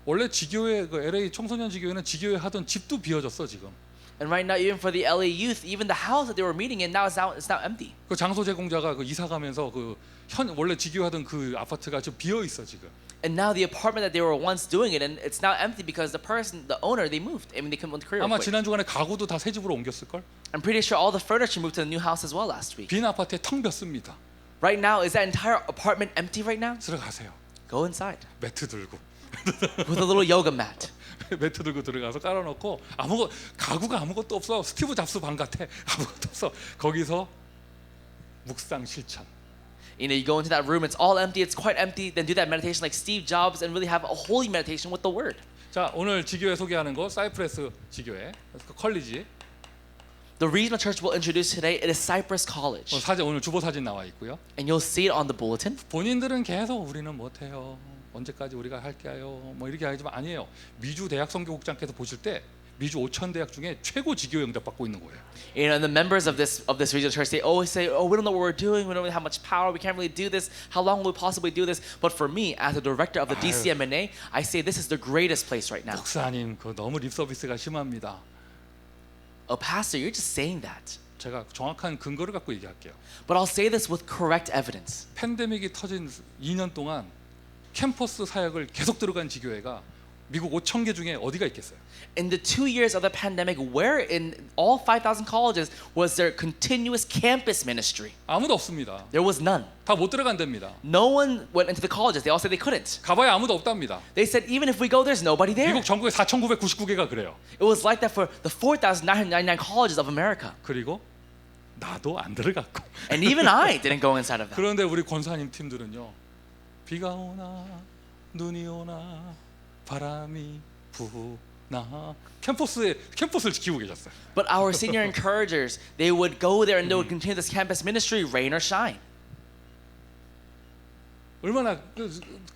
Speaker 1: 원래 지교회 그 LA 청소년 지교회는 지교회 하던 집도 비어졌어 지금.
Speaker 2: And right now, even for the LA Youth, even the house that they were meeting in now is now empty.
Speaker 1: 그 장소 제공자가 그 이사 가면서 그 원래 지교회 하던 그 아파트가 좀 비어 있어 지금.
Speaker 2: And now the apartment that they were once doing it in, it's now empty because the owner, they moved. I mean, they couldn't career.
Speaker 1: 아마 지난 주간에 가구도 다 새 집으로 옮겼을 걸.
Speaker 2: I'm pretty sure all the furniture moved to the new house as well last week.
Speaker 1: 빈 아파트에 텅 볐습니다.
Speaker 2: Right now, is that entire apartment empty right now?
Speaker 1: 들어가세요.
Speaker 2: Go inside
Speaker 1: 매트 들고.
Speaker 2: with a little yoga mat.
Speaker 1: 매트 들고 들어가서 깔아놓고 가구가 아무것도 없어. 스티브 잡스 방 같아. 아무것도 없어. 거기서 묵상 실천.
Speaker 2: You know, you go into that room, it's all empty, it's quite empty. Then do that meditation like Steve Jobs and really have a holy meditation with the Word.
Speaker 1: 자 오늘 지교회 소개하는 거 사이프레스 지교회 컬리지.
Speaker 2: The regional church we'll introduce today, it is Cypress College.
Speaker 1: 사진 오늘 주보 사진 나와 있고요.
Speaker 2: And you'll see it on the bulletin.
Speaker 1: 본인들은 계속 우리는 못해요. 언제까지 우리가 할게요. 뭐 이렇게 하지만 아니에요. 미주 대학 선교국장께서 보실 때 미주 5천 대학 중에 최고 지교 영접 받고 있는 거예요.
Speaker 2: You know, and the members of this regional church, they always say, "Oh, we don't know what we're doing. We don't really have much power. We can't really do this. How long will we possibly do this?" But for me, as the director of the DCMNA, I say this is the greatest place right now.
Speaker 1: 목사님, 그 너무 립 서비스가 심합니다.
Speaker 2: Oh, pastor, you're just saying that.
Speaker 1: 제가 정확한 근거를 갖고 얘기할게요.
Speaker 2: But I'll say this with correct evidence.
Speaker 1: 팬데믹이 터진 2년 동안 캠퍼스 사역을 계속 들어간 지교회가 미국 5천 개 중에 어디가 있겠어요?
Speaker 2: In the 2 years of the pandemic, where in all 5,000 colleges was there continuous campus ministry?
Speaker 1: 아무도 없습니다.
Speaker 2: There was none.
Speaker 1: 다 못 들어간답니다.
Speaker 2: No one went into the colleges. They all said they couldn't.
Speaker 1: 가봐야 아무도 없답니다.
Speaker 2: They said even if we go, there's nobody there.
Speaker 1: 미국 전국에 4,999개가 그래요.
Speaker 2: It was like that for the 4,999 colleges of America.
Speaker 1: 그리고 나도 안 들어갔고.
Speaker 2: And even I didn't go inside of that.
Speaker 1: 그런데 우리 권사님 팀들은요. 비가 오나 눈이 오나 바람이 부나 캠퍼스를 지키고 계셨어요.
Speaker 2: But our senior encouragers, they would go there and they would continue this campus ministry, rain or shine.
Speaker 1: 얼마나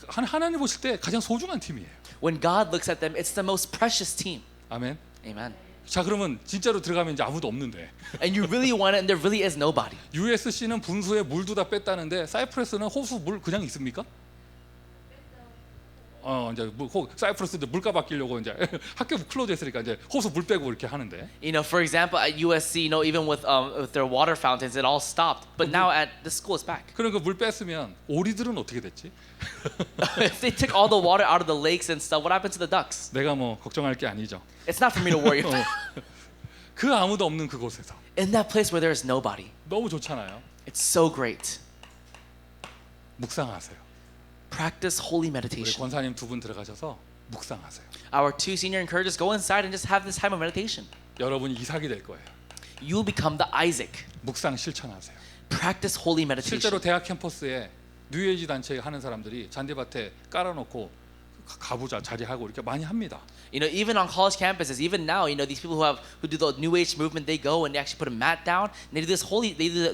Speaker 1: 하나님 보실 때 가장 소중한 팀이에요.
Speaker 2: When God looks at them, it's the most precious team.
Speaker 1: 아멘.
Speaker 2: Amen.
Speaker 1: 자 그러면 진짜로 들어가면 이제 아무도 없는데
Speaker 2: And you really want it and there really is nobody.
Speaker 1: USC는 분수에 물도 다 뺐다는데 사이프러스는 호수 물 그냥 있습니까? 이제 사이프러스도 물가 바뀌려고 이제 학교 클로즈 했으니까 이제 호수 물 빼고 이렇게 하는데.
Speaker 2: You know, for example, at USC, you know, even with their water fountains, it all stopped. But now at the school is back.
Speaker 1: 그럼 그 물 뺐으면 오리들은 어떻게 됐지?
Speaker 2: If they took all the water out of the lakes and stuff, what happened to the ducks?
Speaker 1: 내가 뭐 걱정할 게 아니죠.
Speaker 2: It's not for me to worry about.
Speaker 1: 그 아무도 없는 그곳에서
Speaker 2: In that place where there is nobody,
Speaker 1: 너무 좋잖아요.
Speaker 2: it's so great.
Speaker 1: 묵상하세요.
Speaker 2: Practice holy
Speaker 1: 우리
Speaker 2: meditation.
Speaker 1: 권사님 두 분 들어가셔서 묵상하세요.
Speaker 2: Our 2 senior encouragers go inside and just have this time of meditation.
Speaker 1: 여러분이 이삭이 될 거예요.
Speaker 2: You'll become the Isaac.
Speaker 1: 묵상 실천하세요.
Speaker 2: Practice holy meditation.
Speaker 1: 실제로 대학 캠퍼스에 뉴에이지 단체 하는 사람들이 잔디밭에 깔아놓고 가보자 자리하고 이렇게 많이 합니다.
Speaker 2: You know, even on college campuses, even now, you know, these people who do the New Age movement, they go and they actually put a mat down and they do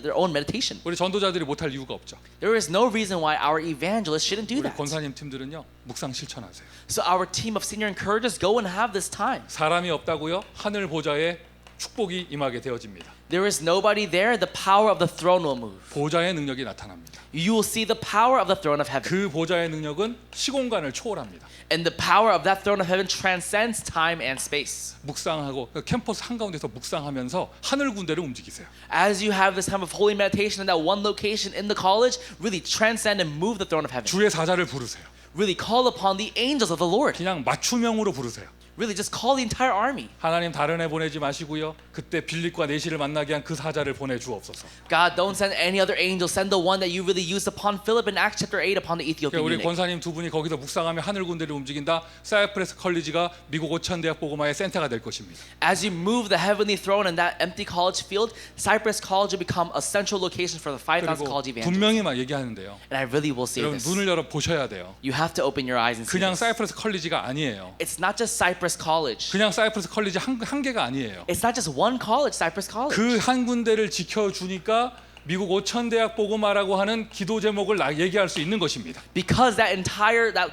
Speaker 2: their own meditation.
Speaker 1: 우리 전도자들이 못할 이유가 없죠.
Speaker 2: There is no reason why our evangelists shouldn't do
Speaker 1: 우리
Speaker 2: that.
Speaker 1: 권사님 팀들은요 묵상 실천하세요.
Speaker 2: So our team of senior encouragers go and have this time.
Speaker 1: 사람이 없다고요 하늘 보좌에 축복이 임하게 되어집니다.
Speaker 2: There is nobody there, the power of the throne will move.
Speaker 1: 보좌의 능력이 나타납니다.
Speaker 2: You will see the power of the throne of heaven.
Speaker 1: 그 보좌의 능력은 시공간을 초월합니다.
Speaker 2: And the power of that throne of heaven transcends time and space.
Speaker 1: 묵상하고 캠퍼스 한가운데서 묵상하면서 하늘 군대를 움직이세요.
Speaker 2: As you have this time of holy meditation in that one location in the college, really transcend and move the throne of heaven.
Speaker 1: 주의 사자를 부르세요.
Speaker 2: Really call upon the angels of the Lord.
Speaker 1: 그냥 맞춤형으로 부르세요.
Speaker 2: Really just call the entire army.
Speaker 1: 하나님 다른 애 보내지 마시고요. 그때 빌립과 내시를 만나게 한 그 사자를 보내 주옵소서.
Speaker 2: God, don't send any other angel. Send the one that you really used upon Philip in Acts chapter 8 upon the Ethiopian
Speaker 1: 우리
Speaker 2: eunuch.
Speaker 1: 권사님 두 분이 거기서 묵상하며 하늘 군대를 움직인다. 사이프러스 컬리지가 미국 5천 대학 보고마의 센터가 될 것입니다.
Speaker 2: As you move the heavenly throne in that empty college field, Cypress College will become a central location for the 5,000
Speaker 1: 그리고
Speaker 2: college evangelists.
Speaker 1: 분명히 막 얘기하는데요.
Speaker 2: And I really will say
Speaker 1: 여러분
Speaker 2: this.
Speaker 1: 눈을 열어 보셔야 돼요.
Speaker 2: You have to open your eyes and see
Speaker 1: 그냥
Speaker 2: this.
Speaker 1: 사이프러스 컬리지가 아니에요.
Speaker 2: It's not just Cypress College.
Speaker 1: 그냥 사이프러스 컬리지 한 개가 아니에요.
Speaker 2: It's not just one college, Cypress College.
Speaker 1: 그 한 군데를 지켜주니까 미국 5천 대학 보고마라고 하는 기도 제목을 얘기할 수 있는 것입니다.
Speaker 2: Because that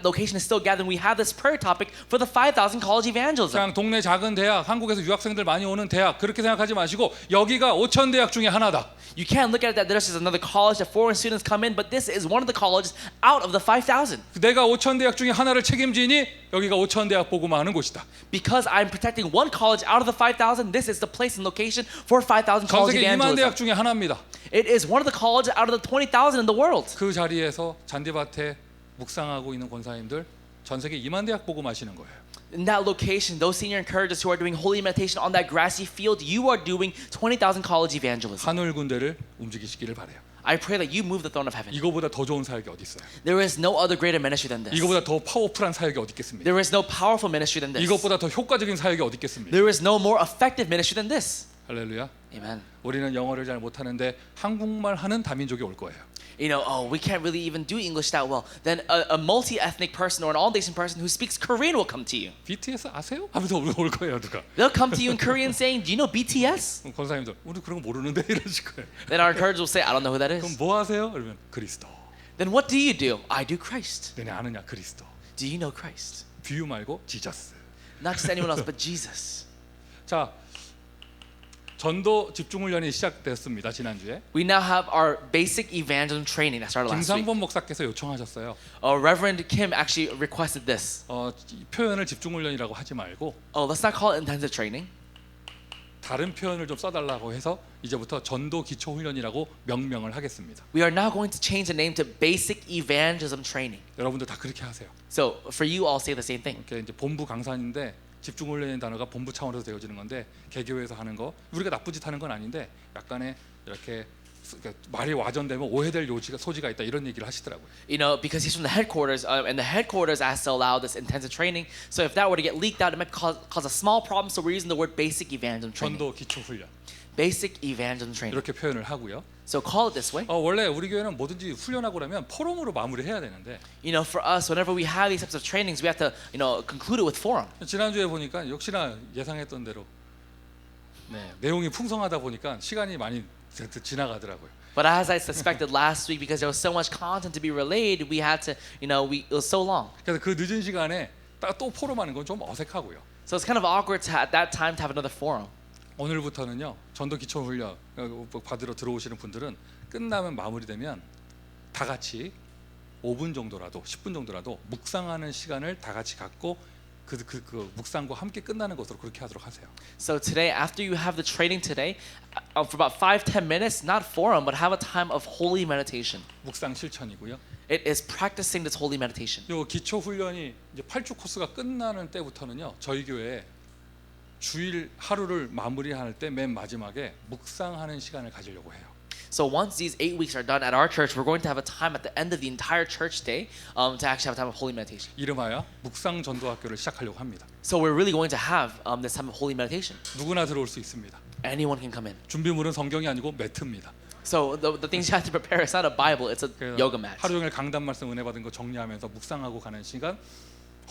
Speaker 2: location is still gathering, we have this prayer topic for the 5,000 college evangelism.
Speaker 1: 그냥 동네 작은 대학, 한국에서 유학생들 많이 오는 대학 그렇게 생각하지 마시고 여기가 5천 대학 중에 하나다.
Speaker 2: You can't look at it that there's just another college that foreign students come in, but this is one of the colleges out of the 5,000.
Speaker 1: 내가 5천 대학 중에 하나를 책임지니 여기가 5천 대학 보고마 하는 곳이다.
Speaker 2: Because I'm protecting one college out of the 5,000, this is the place and location for 5,000
Speaker 1: 전
Speaker 2: college
Speaker 1: 세계 2만 대학
Speaker 2: evangelism.
Speaker 1: 중에 하나입니다.
Speaker 2: It is one of the colleges out of the 20,000 in the world.
Speaker 1: 그 자리에서 잔디밭에 묵상하고 있는 권사님들 전 세계 2만 대학 보고 마시는 거예요.
Speaker 2: In that location, those senior encouragers who are doing holy meditation on that grassy field, you are doing 20,000 college evangelism.
Speaker 1: 하늘 군대를 움직이시기를 바래요.
Speaker 2: I pray that you move the throne of heaven.
Speaker 1: 이거보다 더 좋은 사역이 어디 있어요?
Speaker 2: There is no other greater ministry than this.
Speaker 1: 이거보다 더 파워풀한 사역이 어디 있겠습니까?
Speaker 2: There is no powerful ministry than this.
Speaker 1: 이것보다 더 효과적인 사역이 어디 있겠습니까?
Speaker 2: There is no more effective ministry than this.
Speaker 1: 할렐루야.
Speaker 2: Amen.
Speaker 1: 우리는 영어를 잘 못하는데 한국말 하는 다민족이 올 거예요.
Speaker 2: We can't really even do English that well. Then a multi-ethnic person or an all-nation person who speaks Korean will come to you.
Speaker 1: BTS 아세요? 하면서 올 거예요 누가.
Speaker 2: They'll come to you in Korean saying, "Do you know BTS?"
Speaker 1: 그럼 권사님들 우리 그런 거 모르는데 이러실 거예요.
Speaker 2: Then our encouragers will say, "I don't know who that
Speaker 1: 그럼
Speaker 2: is."
Speaker 1: 뭐 하세요? 그러면 그리스도.
Speaker 2: Then what do you do? I do Christ.
Speaker 1: 너네 아느냐 그리스도.
Speaker 2: Do you know Christ?
Speaker 1: 비유 말고 지저스.
Speaker 2: Not just anyone else, but Jesus.
Speaker 1: 자, 전도 집중 훈련이 시작됐습니다 지난주에.
Speaker 2: We now have our basic evangelism training that started last week.
Speaker 1: 김상범 목사께서 요청하셨어요.
Speaker 2: Reverend Kim actually requested this.
Speaker 1: 이 표현을 집중 훈련이라고 하지 말고
Speaker 2: Let's not call it intensive training.
Speaker 1: 다른 표현을 좀 써달라고 해서 이제부터 전도 기초 훈련이라고 명명을 하겠습니다.
Speaker 2: We are now going to change the name to basic evangelism training.
Speaker 1: 여러분들 다 그렇게 하세요.
Speaker 2: So for you all say the same thing.
Speaker 1: 이렇게 이제 본부 강사인데 집중 훈련이라는 단어가 본부 차원에서 되어지는 건데 개교에서 하는 거 우리가 나쁜 짓 하는 건 아닌데 약간의 이렇게 말이 와전되면 오해될 소지가 있다 이런 얘기를 하시더라고요.
Speaker 2: Because he's from the headquarters, and the headquarters asked to allow this intensive training. So if that were to get leaked out, it might cause a small problem. So we're using the word basic evangelism training.
Speaker 1: 전도 기초 훈련
Speaker 2: Basic evangelism training.
Speaker 1: 이렇게 표현을 하고요.
Speaker 2: So call it this way.
Speaker 1: 원래 우리 교회는 뭐든지 훈련하고 그러면 포럼으로 마무리해야 되는데
Speaker 2: For us, whenever we have these types of trainings, we have to, conclude it with forum.
Speaker 1: 지난주에 보니까 역시나 예상했던 대로 내용이 풍성하다 보니까 시간이 많이 지나가더라고요.
Speaker 2: But as I suspected last week, because there was so much content to be relayed, we had to, it was so long.
Speaker 1: 그래서 그 늦은 시간에 또 포럼하는 건 좀 어색하고요.
Speaker 2: So it's kind of awkward at that time to have another forum.
Speaker 1: 오늘부터는요 전도 기초 훈련 받으러 들어오시는 분들은 끝나면 마무리되면 다 같이 5분 정도라도 10분 정도라도 묵상하는 시간을 다 같이 갖고 그 묵상과 함께 끝나는 것으로 그렇게 하도록 하세요.
Speaker 2: So today, after you have the training today, for about 5-10 minutes, not forum, but have a time of holy meditation.
Speaker 1: 묵상 실천이고요.
Speaker 2: It is practicing this holy meditation.
Speaker 1: 요 기초 훈련이 이제 8주 코스가 끝나는 때부터는요 저희 교회에 주일 하루를 마무리할 때 맨 마지막에 묵상하는 시간을 가지려고 해요.
Speaker 2: So once these 8 weeks are done at our church, we're going to have a time at the end of the entire church day to actually have a time of holy meditation.
Speaker 1: 이름하여 묵상 전도학교를 시작하려고 합니다.
Speaker 2: So we're really going to have this time of holy meditation.
Speaker 1: 누구나 들어올 수 있습니다.
Speaker 2: Anyone can come in.
Speaker 1: 준비물은 성경이 아니고 매트입니다.
Speaker 2: So the things you have to prepare, it's not a Bible, it's a yoga mat.
Speaker 1: 하루 종일 강단 말씀 은혜 받은 거 정리하면서 묵상하고 가는 시간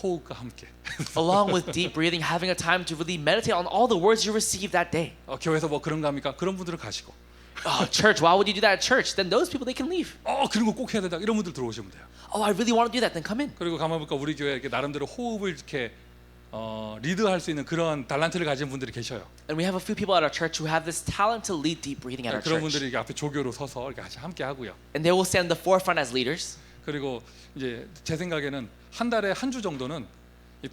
Speaker 1: 호흡과 함께.
Speaker 2: Along with deep breathing, having a time to really meditate on all the words you received that day.
Speaker 1: 교회에서 뭐 그런 거 합니까? 그런 분들은 가시고.
Speaker 2: Church, why would you do that at church? Then those people, they can leave.
Speaker 1: 그런 거 꼭 해야 된다. 이런 분들 들어오시면 돼요.
Speaker 2: I really want to do that. Then come in.
Speaker 1: 그리고 가만 보니까 우리 교회에 이렇게 나름대로 호흡을 이렇게 리드할 수 있는 그런 달란트를 가진 분들이 계셔요.
Speaker 2: And we have a few people at our church who have this talent to lead deep breathing at our
Speaker 1: 그런
Speaker 2: church.
Speaker 1: 분들이 이렇게 앞에 조교로 서서 이렇게 같이 함께 하고요.
Speaker 2: And they will stand in the forefront as leaders.
Speaker 1: 그리고 이제 제 생각에는 한 달에 한 주 정도는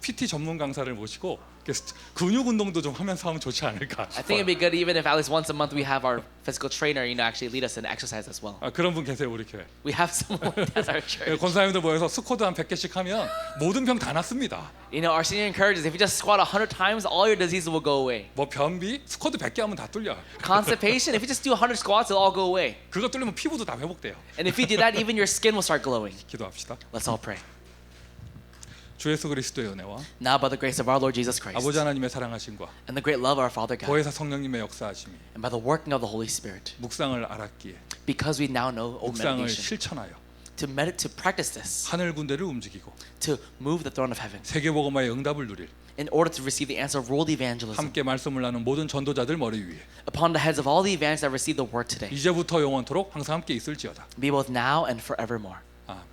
Speaker 1: PT 전문 강사를 모시고 근육 운동도 좀 하면서 하면 좋지 않을까
Speaker 2: I think it'd be good even if at least once a month we have our physical trainer, actually lead us in exercise as well.
Speaker 1: 그런 분 계세요 우리 교회.
Speaker 2: We have someone at our church.
Speaker 1: 권사님들 모여서 스쿼트 한 100개씩 하면 모든 병 다 낫습니다.
Speaker 2: Our senior encourages if you just squat 100 times, all your diseases will go away.
Speaker 1: 뭐 변비 스쿼트 100개 하면 다 뚫려.
Speaker 2: Constipation, if you just do 100 squats, it'll all go away.
Speaker 1: 그거 뚫리면 피부도 다 회복돼요.
Speaker 2: And if you do that, even your skin will start glowing.
Speaker 1: 기도합시다.
Speaker 2: Let's all pray.
Speaker 1: 주 예수 그리스도의 은혜와
Speaker 2: Now by the grace of our Lord Jesus Christ
Speaker 1: 아버지 하나님의 사랑하심과
Speaker 2: and the great love of our Father God
Speaker 1: 보혜사 성령님의 역사하심이
Speaker 2: and by the working of the Holy Spirit,
Speaker 1: 묵상을 알았기에
Speaker 2: because we now know
Speaker 1: 묵상을
Speaker 2: meditation,
Speaker 1: 실천하여
Speaker 2: to practice this,
Speaker 1: 하늘 군대를 움직이고
Speaker 2: to move the throne of heaven
Speaker 1: 세계복음화의 응답을 누릴
Speaker 2: in order to receive the answer of world evangelism
Speaker 1: 함께 말씀을 나눈 모든 전도자들 머리 위에
Speaker 2: upon the heads of all the evangelists that receive the word today,
Speaker 1: 이제부터 영원토록 항상 함께 있을지어다.
Speaker 2: be both now and forevermore.
Speaker 1: 아멘.